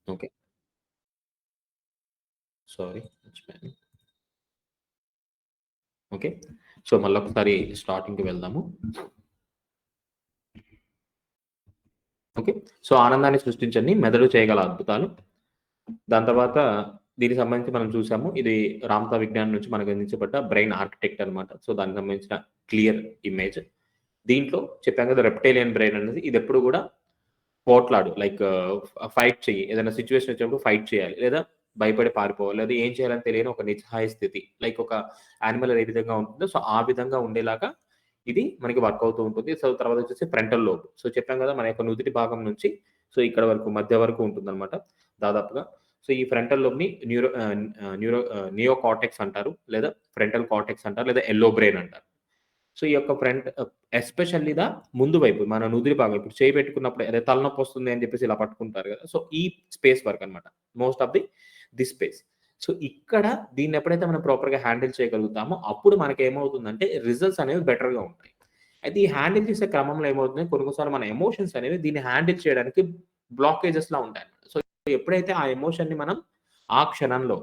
Okay. Sorry మర్చిపోయాను. Okay. So, మళ్ళొకసారి స్టార్టింగ్‌కి వెళ్దాము. ఓకే. సో, ఆనందాన్ని సృష్టించండి మెదడు చేయగల అద్భుతాలు. దాని తర్వాత దీనికి సంబంధించి మనం చూసాము. ఇది రామ్తా విజ్ఞాన్ నుంచి మనకు అందించబడ్డ బ్రెయిన్ ఆర్కిటెక్ట్ అనమాట. సో, దానికి సంబంధించిన క్లియర్ ఇమేజ్. దీంట్లో చెప్పాం కదా! రెప్టేలియన్ బ్రెయిన్ అనేది ఇదెప్పుడు గూడా పోట్లాడు. లైక్ ఫైట్ చెయ్యి. ఏదైనా సిట్యుయేషన్ వచ్చినప్పుడు ఫైట్ చేయాలి. లేదా భయపడి పారిపోవాలి. లేదా ఏం చేయాలని తెలియని ఒక నిస్సహాయ స్థితి. లైక్ ఒక యానిమల్ ఏ విధంగా ఉంటుందో సో, ఆ విధంగా ఉండేలాగా ఇది మనకి వర్క్ అవుతూ ఉంటుంది. సో, తర్వాత వచ్చేసి ఫ్రంటల్ లోబ్. సో, చెప్పాం కదా! మన యొక్క నుదిటి భాగం నుంచి సో, ఇక్కడ వరకు మధ్య వరకు ఉంటుందనమాట దాదాపుగా. సో, ఈ ఫ్రంటల్ లోబ్‌ని నియో కార్టెక్స్ అంటారు. లేదా ఫ్రంటల్ కార్టెక్స్ అంటారు. లేదా యెల్లో బ్రెయిన్ అంటారు. సో, ఈ యొక్క ఫ్రంట్ ఎస్పెషల్లీ ముందు వైపు మన నుదిరి భాగం ఇప్పుడు చేయి పెట్టుకున్నప్పుడు అదే తలనొప్పొస్తుంది అని చెప్పేసి ఇలా పట్టుకుంటారు గదా! సో, ఈ స్పేస్ వరకనమాట. Most of this space. So, ఇక్కడ దీన్నెప్పుడైతే మనం ప్రాపర్‌గా హ్యాండిల్ చేయగలుగుతామో అప్పుడు మనకేమవుతుందంటే రిజల్ట్స్ అనేవి బెటర్‌గా ఉంటాయి. అయితే ఈ హ్యాండిల్ చేసే క్రమంలో ఏమవుతుంది కొన్ని కొన్ని సార్లు మన ఎమోషన్స్ అనేవి దీన్ని హ్యాండిల్ చేయడానికి బ్లాకేజెస్‌లా ఉంటాయన్నమాట. సో, ఎప్పుడైతే ఆ ఎమోషన్‌ని మనం ఆ క్షణంలో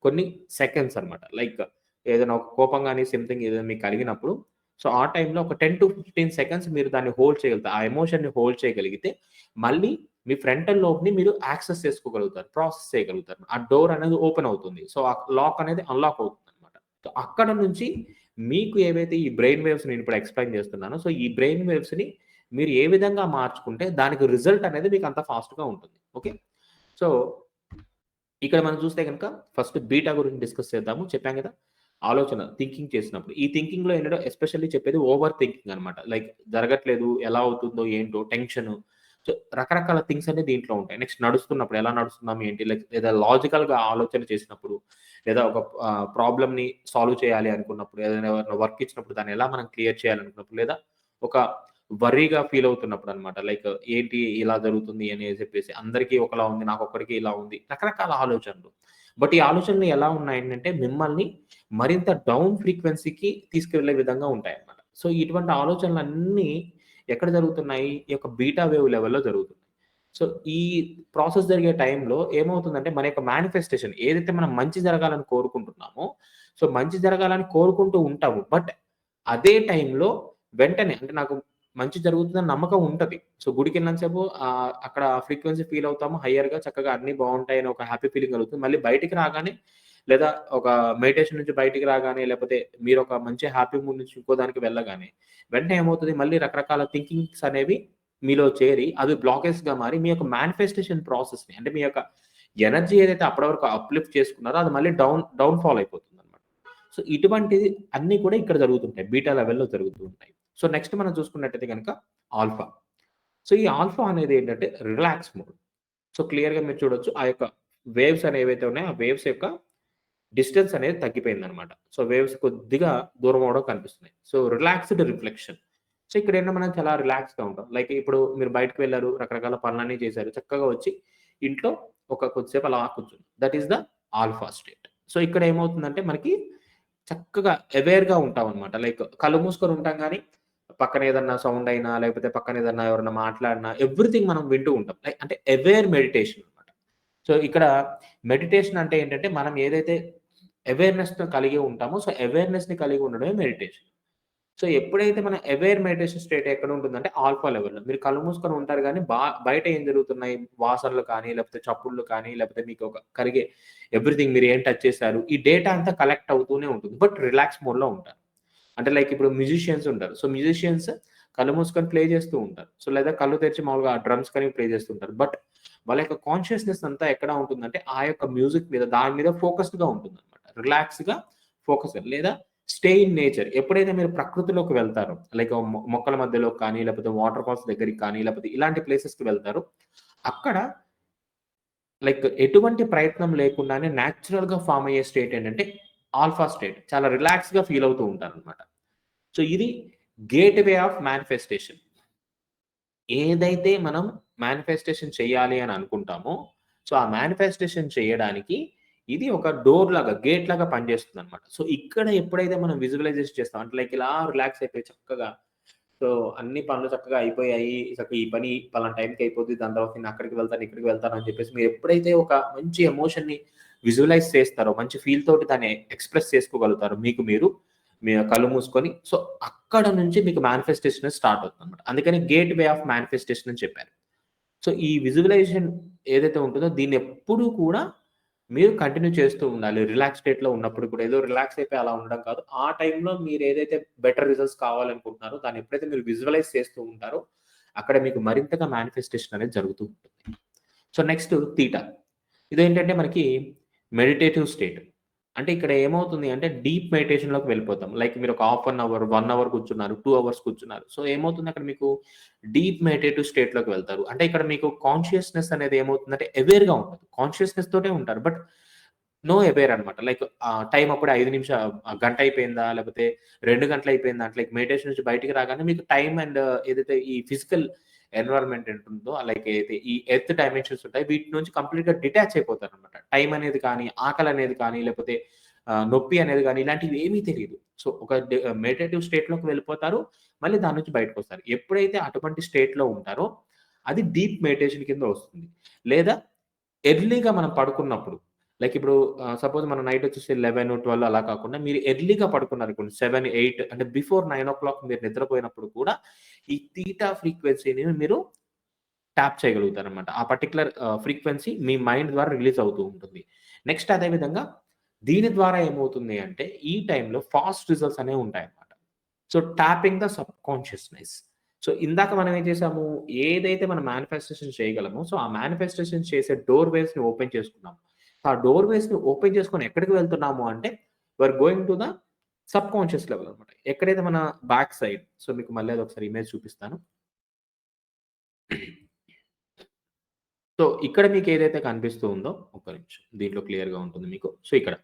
కొన్ని సెకండ్స్ అన్నమాట. లైక్ ఏదైనా ఒక కోపం గాని, సంథింగ్ ఏదైనా మీకు కలిగినప్పుడు సో, ఆ టైంలో ఒక 10-15 సెకండ్స్ మీరు దాన్ని హోల్డ్ చేయగలుగుతారు. ఆ ఎమోషన్‌ని హోల్డ్ చేయగలిగితే, మళ్ళీ మీ ఫ్రంటల్ లోబ్‌ని మీరు యాక్సెస్ చేసుకోగలుగుతారు. ప్రాసెస్ చేయగలుగుతారు. ఆ డోర్ అనేది ఓపెన్ అవుతుంది. సో, ఆ లాక్ అనేది అన్‌లాక్ అవుతుందన్నమాట. సో, అక్కడ నుంచి మీకు ఏవైతే ఈ బ్రెయిన్ వేవ్స్ నేనిప్పుడు ఎక్స్‌ప్లెయిన్ చేస్తున్నానో, సో, ఈ బ్రెయిన్ వేవ్స్‌ని మీరు ఏ విధంగా మార్చుకుంటే, దానికి రిజల్ట్ అనేది మీకు అంత ఫాస్ట్‌గా ఉంటుంది. ఓకే. సో, ఇక్కడ మనం చూస్తే గనక ఫస్ట్ బీటా గురించి డిస్కస్ చేద్దాము. చెప్పాం గదా! ఆలోచన థింకింగ్ చేసినప్పుడు. ఈ థింకింగ్‌లో ఏంటంటే ఎస్పెషల్లీ చెప్పేది ఓవర్ థింకింగ్ అనమాట. లైక్ జరగట్లేదు, ఎలా అవుతుందో ఏంటో టెన్షను. సో, రకరకాల థింగ్స్ అన్ని దీంట్లో ఉంటాయి. నెక్స్ట్ నడుస్తున్నప్పుడు ఎలా నడుస్తున్నాం ఏంటి లేదా లాజికల్‌గా ఆలోచన చేసినప్పుడు, లేదా ఒక ప్రాబ్లమ్‌ని సాల్వ్ చేయాలి అనుకున్నప్పుడు, ఏదైనా ఎవరైనా వర్క్ ఇచ్చినప్పుడు దాన్ని ఎలా మనం క్లియర్ చేయాలనుకున్నప్పుడు, లేదా ఒక వర్రీగా ఫీల్ అవుతున్నప్పుడనమాట. లైక్ ఏంటి ఇలా జరుగుతుంది అని చెప్పేసి అందరికీ ఒకలా ఉంది. నాకొక్కడికే ఇలా ఉంది. రకరకాల ఆలోచనలు. బట్ ఈ ఆలోచనలు ఎలా ఉన్నాయంటే మిమ్మల్ని మరింత డౌన్ ఫ్రీక్వెన్సీకి తీసుకెళ్ళే విధంగా ఉంటాయన్నమాట. సో, ఇటువంటి ఆలోచనలన్నీ ఎక్కడ జరుగుతున్నాయి? ఈ యొక్క బీటా వేవ్ లెవెల్‌లో జరుగుతున్నాయి. సో, ఈ ప్రాసెస్ జరిగే టైంలో ఏమవుతుందంటే మన యొక్క మేనిఫెస్టేషన్ ఏదైతే మనం మంచి జరగాలని కోరుకుంటున్నామో, సో, మంచి జరగాలని కోరుకుంటూ ఉంటాము. బట్ అదే టైంలో వెంటనే అంటే నాకు మంచి జరుగుతుందని నమ్మకం ఉంటది. సో, గుడికెళ్ళినంత సేపు అక్కడ ఫ్రీక్వెన్సీ ఫీల్ అవుతాము. హైయర్‌గా చక్కగా అన్నీ బావుంటాయని ఒక హ్యాపీ ఫీలింగ్ కలుగుతుంది. మళ్ళీ బయటికి రాగానే లేదా ఒక మెడిటేషన్ నుంచి బయటికి రాగానే లేపోతే మీరొక మంచి హ్యాపీ మూడ్ నుంచి ఇంకో దానికి వెళ్ళగానే వెంటనే ఏమవుతది మళ్ళీ రకరకాల థింకింగ్స్ అనేవి మీలో చేరి అవి బ్లాకేజ్‌గా మారి మీ యొక్క మేనిఫెస్టేషన్ ప్రాసెస్‌ని అంటే మీ యొక్క ఎనర్జీ ఏదైతే అప్పటి వరకు అప్‌లిఫ్ట్ చేసుకున్నారో అది మళ్ళీ డౌన్ ఫాల్ అయిపోతుందన్నమాట. సో, ఇటువంటిది అన్నీ కూడా ఇక్కడ జరుగుతుంటాయి. బీటా లెవెల్‌లో జరుగుతూ ఉంటాయి. సో, నెక్స్ట్ మనం చూసుకున్నట్టయితే గనక ఆల్ఫా. సో, ఈ ఆల్ఫా అనేది ఏంటంటే రిలాక్స్ మోడ్. సో, క్లియర్‌గా మీరు చూడొచ్చు. ఆ యొక్క వేవ్స్ అనేవైతే ఉన్నాయో, ఆ వేవ్స్ యొక్క డిస్టెన్స్ అనేది తగ్గిపోయిందనమాట. సో, వేవ్స్ కొద్దిగా దూరం అవ్వడం కనిపిస్తున్నాయి. So, relaxed reflection. సో, ఇక్కడేంటో మనం చాలా రిలాక్స్‌గా ఉంటాం. లైక్ ఇప్పుడు మీరు బయటకి వెళ్లారు, రకరకాల పనులన్నీ చేశారు. చక్కగా వచ్చి ఇంట్లో ఒక కొద్దిసేపు అలా కూర్చున్నారు. That is the alpha state. So, ఇక్కడ ఏమవుతుందంటే మనకి చక్కగా అవేర్‌గా ఉంటామనమాట. లైక్ కళ్ళు మూసుకొని ఉంటాం గానీ, పక్కన ఏదన్నా సౌండ్ అయినా, లేకపోతే పక్కన ఏదన్నా ఎవరన్నా మాట్లాడినా ఎవ్రీథింగ్ మనం వింటూ ఉంటాం. అంటే అవేర్ మెడిటేషన్ అనమాట. సో, ఇక్కడ మెడిటేషన్ అంటే ఏంటంటే, మనం ఏదైతే అవేర్‌నెస్‌తో కలిగి ఉంటామో, సో, అవేర్‌నెస్‌ని కలిగి ఉండడమే మెడిటేషన్. సో, ఎప్పుడైతే మన అవేర్ మెడిటేషన్ స్టేట్ ఎక్కడుంటుందంటే, ఆల్ఫా లెవెల్‌లో. మీరు కళ్ళు మూసుకొని ఉంటారు గానీ, బయట ఏం జరుగుతున్నాయి, వాసనలు కానీ, లేకపోతే చప్పుళ్ళు కానీ, లేకపోతే మీకు ఒక కరిగే ఎవ్రీథింగ్ మీరు ఏం టచ్ చేశారు, ఈ డేటా అంతా కలెక్ట్ అవుతూనే ఉంటుంది. బట్ రిలాక్స్ మోడ్‌లో ఉంటారు. అంటే లైక్ ఇప్పుడు మ్యూజిషియన్స్ ఉంటారు. సో, మ్యూజిషియన్స్ కళ్ళు మూసుకొని ప్లే చేస్తూ ఉంటారు. సో, లేదా కళ్ళు తెరిచి మామూలుగా డ్రమ్స్ కానీ ప్లే చేస్తుంటారు. బట్ వాళ్ళ యొక్క కాన్షియస్‌నెస్ అంతా ఎక్కడ ఉంటుందంటే, ఆ యొక్క మ్యూజిక్ మీద, దాని మీద ఫోకస్డ్‌గా ఉంటుందన్నమాట. రిలాక్స్‌గా ఫోకస్‌గా లేదా స్టే ఇన్ నేచర్. ఎప్పుడైతే మీరు ప్రకృతిలోకి వెళ్తారో, లైక్ మొక్కల మధ్యలోకి కానీ, లేకపోతే వాటర్ ఫాల్స్ దగ్గరికి కానీ, లేకపోతే ఇలాంటి ప్లేసెస్‌కి వెళ్తారో, అక్కడ లైక్ ఎటువంటి ప్రయత్నం లేకుండానే నేచురల్‌గా ఫార్మ్ అయ్యే స్టేట్ ఏంటంటే ఆల్ఫా స్టేట్. చాలా రిలాక్స్‌గా ఫీల్ అవుతూ ఉంటారనమాట. సో, ఇది గేట్‌వే ఆఫ్ మానిఫెస్టేషన్. ఏదైతే మనం మానిఫెస్టేషన్ చేయాలి అని అనుకుంటామో, సో, ఆ మానిఫెస్టేషన్ చేయడానికి ఇది ఒక డోర్ లాగా, గేట్ లాగా పనిచేస్తుందనమాట. సో, ఇక్కడ ఎప్పుడైతే మనం విజువలైజేషన్ చేస్తాం అంటే లైక్ ఇలా రిలాక్స్ అయిపోయి చక్కగా సో, అన్ని పనులు చక్కగా అయిపోయాయి. చక్కగా ఈ పని పలానా టైంకి అయిపోద్ది. దాని తర్వాత నేను అక్కడికి వెళ్తాను, ఇక్కడికి వెళ్తాను అని చెప్పేసి మీరు ఎప్పుడైతే ఒక మంచి ఎమోషన్‌ని విజువలైజ్ చేస్తారో, మంచి ఫీల్ తోటి దాన్ని ఎక్స్‌ప్రెస్ చేసుకోగలుగుతారో మీకు మీరు, మీ కళ్ళు మూసుకొని సో, అక్కడ నుంచి మీకు మేనిఫెస్టేషన్ స్టార్ట్ అవుతుందన్నమాట. అందుకని గేట్ వే ఆఫ్ మేనిఫెస్టేషన్ అని చెప్పారు. సో, ఈ విజువలైజేషన్ ఏదైతే ఉంటుందో దీన్ని ఎప్పుడూ కూడా మీరు కంటిన్యూ చేస్తూ ఉండాలి. రిలాక్స్ స్టేట్‌లో ఉన్నప్పుడు కూడా ఏదో రిలాక్స్ అయిపోయి అలా ఉండడం కాదు. ఆ టైంలో మీరేదైతే బెటర్ రిజల్ట్స్ కావాలనుకుంటున్నారో దాన్ని ఎప్పుడైతే మీరు విజువలైజ్ చేస్తూ ఉంటారో అక్కడ మీకు మరింతగా మేనిఫెస్టేషన్ అనేది జరుగుతూ ఉంటుంది. So, next theta. ఇదేంటంటే మనకి మెడిటేటివ్ స్టేట్. అంటే ఇక్కడ ఏమవుతుంది అంటే డీప్ మెడిటేషన్‌లోకి వెళ్ళిపోతాం. లైక్ మీరు ఒక హాఫ్ అన్ అవర్, 1 అవర్ కూర్చున్నారు, 2 అవర్స్ కూర్చున్నారు. సో, ఏమవుతుంది అక్కడ మీకు డీప్ మెడిటేటివ్ స్టేట్‌లోకి వెళ్తారు. అంటే ఇక్కడ మీకు కాన్షియస్‌నెస్ అనేది ఏమవుతుందంటే అవేర్‌గా ఉండదు. కాన్షియస్‌నెస్ తోటే ఉంటారు. బట్ నో అవేర్ అనమాట. లైక్ టైమ్ అప్పుడే 5 గంట అయిపోయిందా? లేకపోతే 2 గంటలు అయిపోయిందా? అంటే లైక్ మెడిటేషన్ నుంచి బయటికి రాగానే మీకు టైమ్ అండ్ ఏదైతే ఈ ఫిజికల్ ఎన్విరాన్మెంట్ ఉంటుందో లైక్ ఏదైతే ఈ ఎర్త్ డైమెన్షన్స్ ఉంటాయి. వీటి నుంచి కంప్లీట్‌గా డిటాచ్ అయిపోతారనమాట. టైమ్ అనేది కానీ, ఆకలి అనేది కానీ, లేకపోతే నొప్పి అనేది గాని ఇలాంటివి ఏమీ తెలీదు. సో, ఒక మెడిటేటివ్ స్టేట్‌లోకి వెళ్ళిపోతారు. మళ్ళీ దాని నుంచి బయటకొస్తారు. ఎప్పుడైతే అటువంటి స్టేట్‌లో ఉంటారో అది డీప్ మెడిటేషన్ కింద వస్తుంది. లేదా ఎర్లీగా మనం పడుకున్నప్పుడు లైక్ ఇప్పుడు సపోజ్ మనం నైట్ వచ్చేసి 11, 12 అలా కాకుండా మీరు ఎర్లీగా పడుకున్నారనుకోండి 7, 8 అంటే బిఫోర్ 9:00 మీరు నిద్రపోయినప్పుడు కూడా ఈ థీటా ఫ్రీక్వెన్సీని మీరు ట్యాప్ చేయగలుగుతారనమాట. ఆ పర్టిక్యులర్ ఫ్రీక్వెన్సీ మీ మైండ్ ద్వారా రిలీజ్ అవుతూ ఉంటుంది. నెక్స్ట్ అదే విధంగా దీని ద్వారా ఏమవుతుంది అంటే ఈ టైంలో ఫాస్ట్ రిజల్ట్స్ అనేవి ఉంటాయన్నమాట. So, tapping the subconsciousness. So, ఇందాక మనం ఏం చేసాము? ఏదైతే మనం మేనిఫెస్టేషన్ చేయగలమో, సో, ఆ మేనిఫెస్టేషన్ చేసే డోర్ వేస్‌ని ఓపెన్ చేసుకున్నాం. ఆ డోర్ వేస్‌ని ఓపెన్ చేసుకొని ఎక్కడికి వెళ్తున్నాము అంటే, we are going to the subconscious level అన్నమాట. ఎక్కడైతే మన బ్యాక్ సైడ్ సో, మీకు మళ్ళీ అదొకసారి ఇమేజ్ చూపిస్తాను. సో, ఇక్కడ మీకేదైతే కనిపిస్తూ ఉందో ఒక్క నిమిషం. దీంట్లో క్లియర్‌గా ఉంటుంది మీకు. సో, ఇక్కడ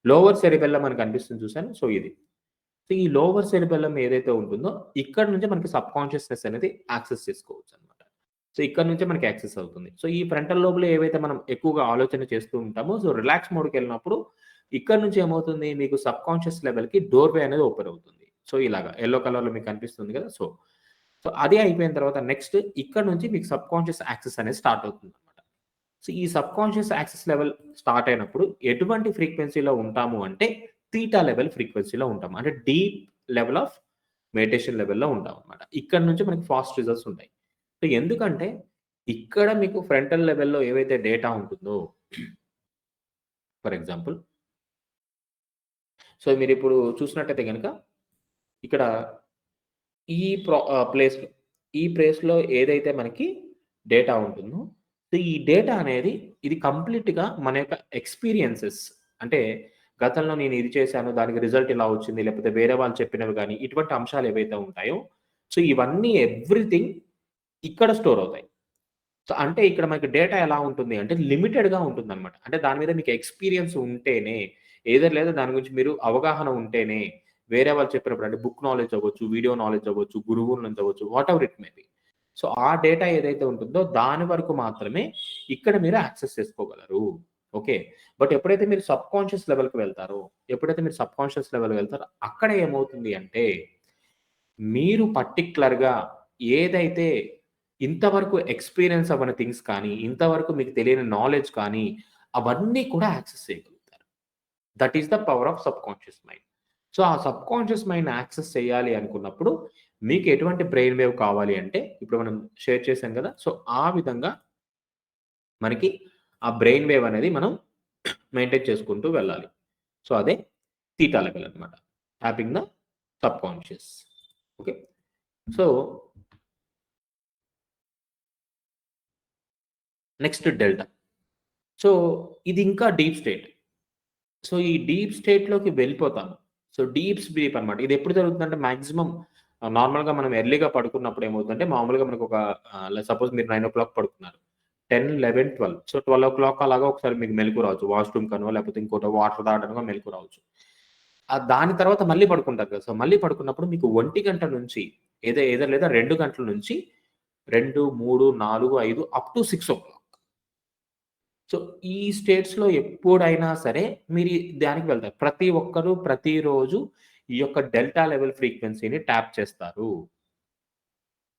లోవర్ సెరిబెల్లమ్ అని కనిపిస్తుంది చూసారా? సో, ఇది. సో, ఈ లోవర్ సెరిబెల్లమ్ ఏదైతే ఉంటుందో, ఇక్కడ నుంచే మనకి సబ్‌కాన్షియస్‌నెస్ అనేది యాక్సెస్ చేసుకోవచ్చనమాట. సో, ఇక్కడ నుంచే మనకి యాక్సెస్ అవుతుంది. సో, ఈ ఫ్రంటల్ లోబ్‌లో ఏవైతే మనం ఎక్కువగా ఆలోచన చేస్తూ ఉంటామో, సో, రిలాక్స్ మోడ్‌కెళ్ళినప్పుడు ఇక్కడ నుంచి ఏమవుతుంది, మీకు సబ్‌కాన్షియస్ లెవెల్‌కి డోర్‌వే అనేది ఓపెన్ అవుతుంది. సో, ఇలాగా యెల్లో కలర్‌లో మీకు కనిపిస్తుంది కదా! సో, సో, అది అయిపోయిన తర్వాత నెక్స్ట్ ఇక్కడ నుంచి మీకు సబ్‌కాన్షియస్ యాక్సెస్ అనేది స్టార్ట్ అవుతుందనమాట. సో, ఈ సబ్‌కాన్షియస్ యాక్సెస్ లెవెల్ స్టార్ట్ అయినప్పుడు ఎటువంటి ఫ్రీక్వెన్సీలో ఉంటాము అంటే, థీటా లెవెల్ ఫ్రీక్వెన్సీలో ఉంటాము. అంటే డీప్ లెవెల్ ఆఫ్ మెడిటేషన్ లెవెల్‌లో ఉంటామనమాట. ఇక్కడ నుంచి మనకి ఫాస్ట్ రిజల్ట్స్ ఉంటాయి. సో, ఎందుకంటే ఇక్కడ మీకు ఫ్రంటల్ లెవెల్‌లో ఏవైతే డేటా ఉంటుందో ఫర్ ఎగ్జాంపుల్ సో, మీరిప్పుడు చూసినట్టయితే గనక ఇక్కడ ప్లేస్‌లో ఈ ప్లేస్‌లో ఏదైతే మనకి డేటా ఉంటుందో, సో, ఈ డేటా అనేది ఇది కంప్లీట్‌గా మన యొక్క ఎక్స్‌పీరియన్సెస్ అంటే గతంలో నేను ఇది చేశాను, దానికి రిజల్ట్ ఇలా వచ్చింది, లేకపోతే వేరే వాళ్ళు చెప్పినవి గాని, ఇటువంటి అంశాలు ఏవైతే ఉంటాయో, సో, ఇవన్నీ ఎవ్రీథింగ్ ఇక్కడ స్టోర్ అవుతాయి. సో, అంటే ఇక్కడ మనకి డేటా ఎలా ఉంటుంది అంటే లిమిటెడ్‌గా ఉంటుందన్నమాట. అంటే దాని మీద మీకు ఎక్స్‌పీరియన్స్ ఉంటేనే, ఏదర్ లేదా దాని గురించి మీరు అవగాహన ఉంటేనే, వేరే వాళ్ళు చెప్పినప్పుడు అంటే బుక్ నాలెడ్జ్ అవ్వచ్చు, వీడియో నాలెడ్జ్ అవ్వచ్చు, గురువుల నుంచి అవ్వచ్చు, whatever it may be. So, ఆ డేటా ఏదైతే ఉంటుందో దాని వరకు మాత్రమే ఇక్కడ మీరు యాక్సెస్ చేసుకోగలరు. ఓకే. బట్ ఎప్పుడైతే మీరు సబ్‌కాన్షియస్ లెవెల్‌కి వెళ్తారో, ఎప్పుడైతే మీరు సబ్‌కాన్షియస్ లెవెల్‌కి వెళ్తారో అక్కడ ఏమవుతుంది అంటే మీరు పర్టిక్యులర్‌గా ఏదైతే ఇంతవరకు ఎక్స్‌పీరియన్స్ అవ్వని థింగ్స్ కానీ, ఇంతవరకు మీకు తెలియని నాలెడ్జ్ కానీ, అవన్నీ కూడా యాక్సెస్ చేయగలుగుతారు. That is the power of subconscious mind. So, ఆ సబ్‌కాన్షియస్ మైండ్‌ని యాక్సెస్ చేయాలి అనుకున్నప్పుడు, మీకు ఎటువంటి బ్రెయిన్ వేవ్ కావాలి అంటే, ఇప్పుడు మనం షేర్ చేసాం కదా! సో, ఆ విధంగా మనకి ఆ బ్రెయిన్ వేవ్ అనేది మనం మెయింటైన్ చేసుకుంటూ వెళ్ళాలి. సో, అదే థీటా లెవెల్ అన్నమాట. Topping the subconscious. Okay. So next delta. So, ఇది ఇంకా డీప్ స్టేట్. సో, ఈ డీప్ స్టేట్‌లోకి వెళ్ళిపోతాము. సో, డీప్ స్లీప్ అన్నమాట. ఇది ఎప్పుడు జరుగుతుందంటే మాక్సిమం నార్మల్‌గా మనం ఎర్లీగా పడుకున్నప్పుడు ఏమవుతుందంటే మామూలుగా మనకొక సపోజ్ మీరు 9:00 పడుకున్నారు. 10, 11, 12 సో, 12:00 అలాగా ఒకసారి మీకు మెలుకువ రావచ్చు. వాష్‌రూమ్ కనో లేకపోతే ఇంకోటో వాటర్ తాగడానికో మెలుకువ రావచ్చు. దాని తర్వాత మళ్ళీ పడుకుంటారు కదా! సో, మళ్ళీ పడుకున్నప్పుడు మీకు 1 గంట నుంచి ఏదర్ లేదా 2 గంటల నుంచి 2, 3, 4, 5 అప్ టు 6:00 సో, ఈ స్టేట్స్‌లో ఎప్పుడైనా సరే మీరు దానికి వెళ్తారు. ప్రతి ఒక్కరు ప్రతిరోజు ఈ యొక్క డెల్టా లెవెల్ ఫ్రీక్వెన్సీని ట్యాప్ చేస్తారు.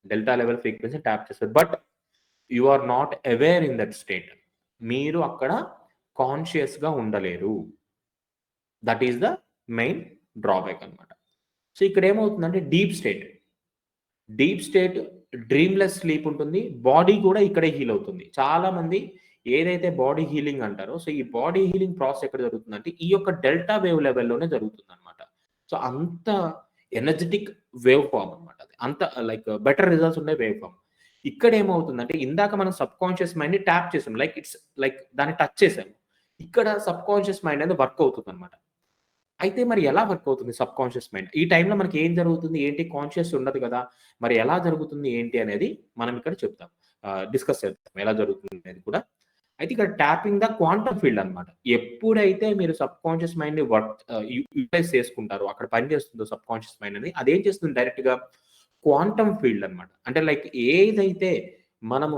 డెల్టా లెవెల్ ఫ్రీక్వెన్సీ ట్యాప్ చేస్తారు. But you are not aware in that state. మీరు అక్కడ కాన్షియస్‌గా ఉండలేరు. That is the main drawback అన్నమాట. సో ఇక్కడ ఏమవుతుందంటే డీప్ స్టేట్ డ్రీమ్‌లెస్ స్లీప్ ఉంటుంది. బాడీ కూడా ఇక్కడే హీల్ అవుతుంది. చాలామంది ఏదైతే బాడీ హీలింగ్ అంటారో, సో ఈ బాడీ హీలింగ్ ప్రాసెస్ ఎక్కడ జరుగుతుందంటే ఈ యొక్క డెల్టా వేవ్ లెవెల్‌లోనే జరుగుతుందన్నమాట. సో అంత ఎనర్జిటిక్ వేవ్ ఫార్మ్ అన్నమాట అది. అంత లైక్ బెటర్ రిజల్ట్స్ ఉండే వేవ్ ఫార్మ్. ఇక్కడ ఏమవుతుందంటే ఇందాక మనం సబ్‌కాన్షియస్ మైండ్‌ని ట్యాప్ చేసాం. లైక్ ఇట్స్ లైక్ దాన్ని టచ్ చేసాం. ఇక్కడ సబ్‌కాన్షియస్ మైండ్ అనేది వర్క్ అవుతుందన్నమాట. అయితే మరి ఎలా వర్క్ అవుతుంది సబ్‌కాన్షియస్ మైండ్? ఈ టైంలో మనకి ఏం జరుగుతుంది? ఏంటి? కాన్షియస్ ఉండదు కదా! మరి ఎలా జరుగుతుంది? ఏంటి? అనేది మనం ఇక్కడ చెప్తాం. డిస్కస్ చేద్దాం. ఎలా జరుగుతుంది అనేది కూడా. అయితే ఇక్కడ ట్యాపింగ్ ద క్వాంటమ్ ఫీల్డ్ అన్నమాట. ఎప్పుడైతే మీరు సబ్‌కాన్షియస్ మైండ్‌ని యుటిలైజ్ చేసుకుంటారో, అక్కడ పని చేస్తుందో సబ్‌కాన్షియస్ మైండ్ అనేది, అదేం చేస్తుంది డైరెక్ట్‌గా క్వాంటమ్ ఫీల్డ్ అన్నమాట. అంటే లైక్ ఏదైతే మనము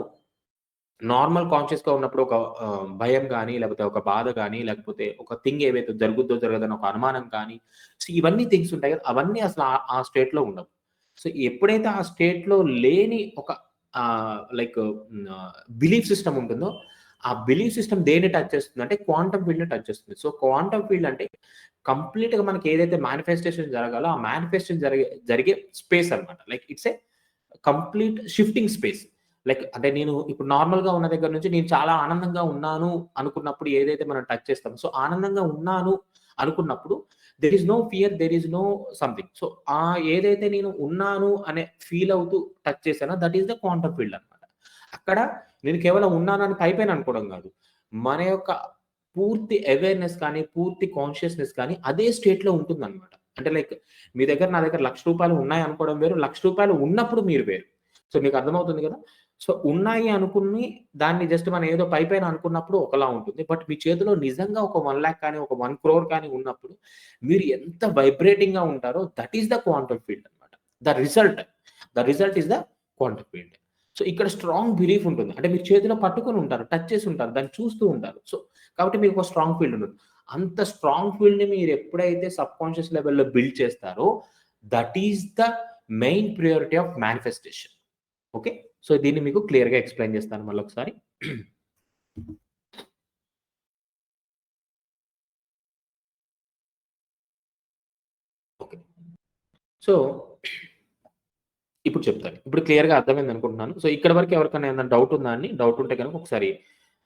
నార్మల్ కాన్షియస్‌గా ఉన్నప్పుడు ఒక భయం గాని, లేకపోతే ఒక బాధ గాని, లేకపోతే ఒక థింగ్ ఏవైతే జరుగుద్దో, జరగదని ఒక అనుమానం కానీ, సో ఇవన్నీ థింగ్స్ ఉంటాయి కదా! అవన్నీ అసలు ఆ స్టేట్‌లో ఉండవు. సో ఎప్పుడైతే ఆ స్టేట్‌లో లేని ఒక లైక్ బిలీఫ్ సిస్టమ్ ఉంటుందో, ఆ బిలీఫ్ సిస్టమ్ దేన్ని టచ్ చేస్తుందంటే క్వాంటమ్ ఫీల్డ్‌ని టచ్ చేస్తుంది. సో క్వాంటమ్ ఫీల్డ్ అంటే కంప్లీట్‌గా మనకి ఏదైతే మేనిఫెస్టేషన్ జరగాలో, ఆ మేనిఫెస్టేషన్ జరిగే స్పేస్ అన్నమాట. Like it's a complete shifting space. Like అంటే నేను ఇప్పుడు నార్మల్‌గా ఉన్న దగ్గర నుంచి నేను చాలా ఆనందంగా ఉన్నాను అనుకున్నప్పుడు ఏదైతే మనం టచ్ చేస్తామో, సో ఆనందంగా ఉన్నాను అనుకున్నప్పుడు there is no fear, there is no something. So ఏదైతే నేను ఉన్నాను అనే ఫీల్ అవుతూ టచ్ చేశానో that is the quantum field అన్నమాట. అక్కడ నేను కేవలం ఉన్నానని పైపైన అనుకోవడం కాదు. మన యొక్క పూర్తి అవేర్‌నెస్ కానీ, పూర్తి కాన్షియస్‌నెస్ కానీ అదే స్టేట్‌లో ఉంటుందన్నమాట. అంటే లైక్ మీ దగ్గర నా దగ్గర రూ. 1,00,000 ఉన్నాయనుకోవడం వేరు. రూ. 1,00,000 ఉన్నప్పుడు మీరు వేరు. సో మీకు అర్థమవుతుంది కదా! సో ఉన్నాయి అనుకుని దాన్ని జస్ట్ మనం ఏదో పైపైన అనుకున్నప్పుడు ఒకలా ఉంటుంది. బట్ మీ చేతిలో నిజంగా ఒక 1,00,000 కానీ, ఒక 1,00,00,000 కానీ ఉన్నప్పుడు మీరు ఎంత వైబ్రేటింగ్‌గా ఉంటారో that is the quantum field అన్నమాట. The result, the result is the quantum field. So ఇక్కడ స్ట్రాంగ్ బిలీఫ్ ఉంటుంది. అంటే మీరు చేతిలో పట్టుకొని ఉంటారు. టచ్ చేసి ఉంటారు. దాన్ని చూస్తూ ఉంటారు. సో కాబట్టి మీకు ఒక స్ట్రాంగ్ ఫీల్డ్ ఉంటుంది. అంత స్ట్రాంగ్ ఫీల్డ్‌ని మీరు ఎప్పుడైతే సబ్‌కాన్షియస్ లెవెల్‌లో బిల్డ్ చేస్తారో that is the main priority of manifestation. Okay. So దీన్ని మీకు క్లియర్‌గా ఎక్స్‌ప్లెయిన్ చేస్తాను మళ్ళొకసారి. ఓకే. సో ఇప్పుడు చెప్తాను. ఇప్పుడు క్లియర్‌గా అర్థమైంది అనుకుంటున్నాను. సో ఇక్కడి వరకు ఎవరికైనా ఏమైనా డౌట్ ఉందా అండి? డౌట్ ఉంటే గనుక ఒకసారి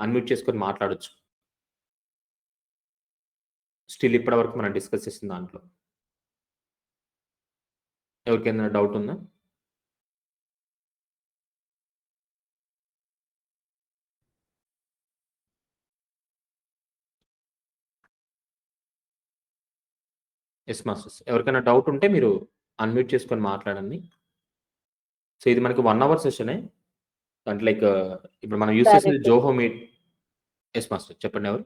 అన్‌మ్యూట్ చేసుకొని మాట్లాడొచ్చు. స్టిల్ ఇప్పటి వరకు మనం డిస్కస్ చేసిన దాంట్లో. ఎవరికైనా డౌట్ ఉందా? Yes masters. ఎవరికైనా డౌట్ ఉంటే మీరు అన్‌మ్యూట్ చేసుకొని మాట్లాడండి. సో ఇది మనకి 1 అవర్ సెషనే. అంటే లైక్ ఇప్పుడు మనం యూజ్ చేసేది correct. Zoho meet. Yes master. చెప్పండి ఎవరు?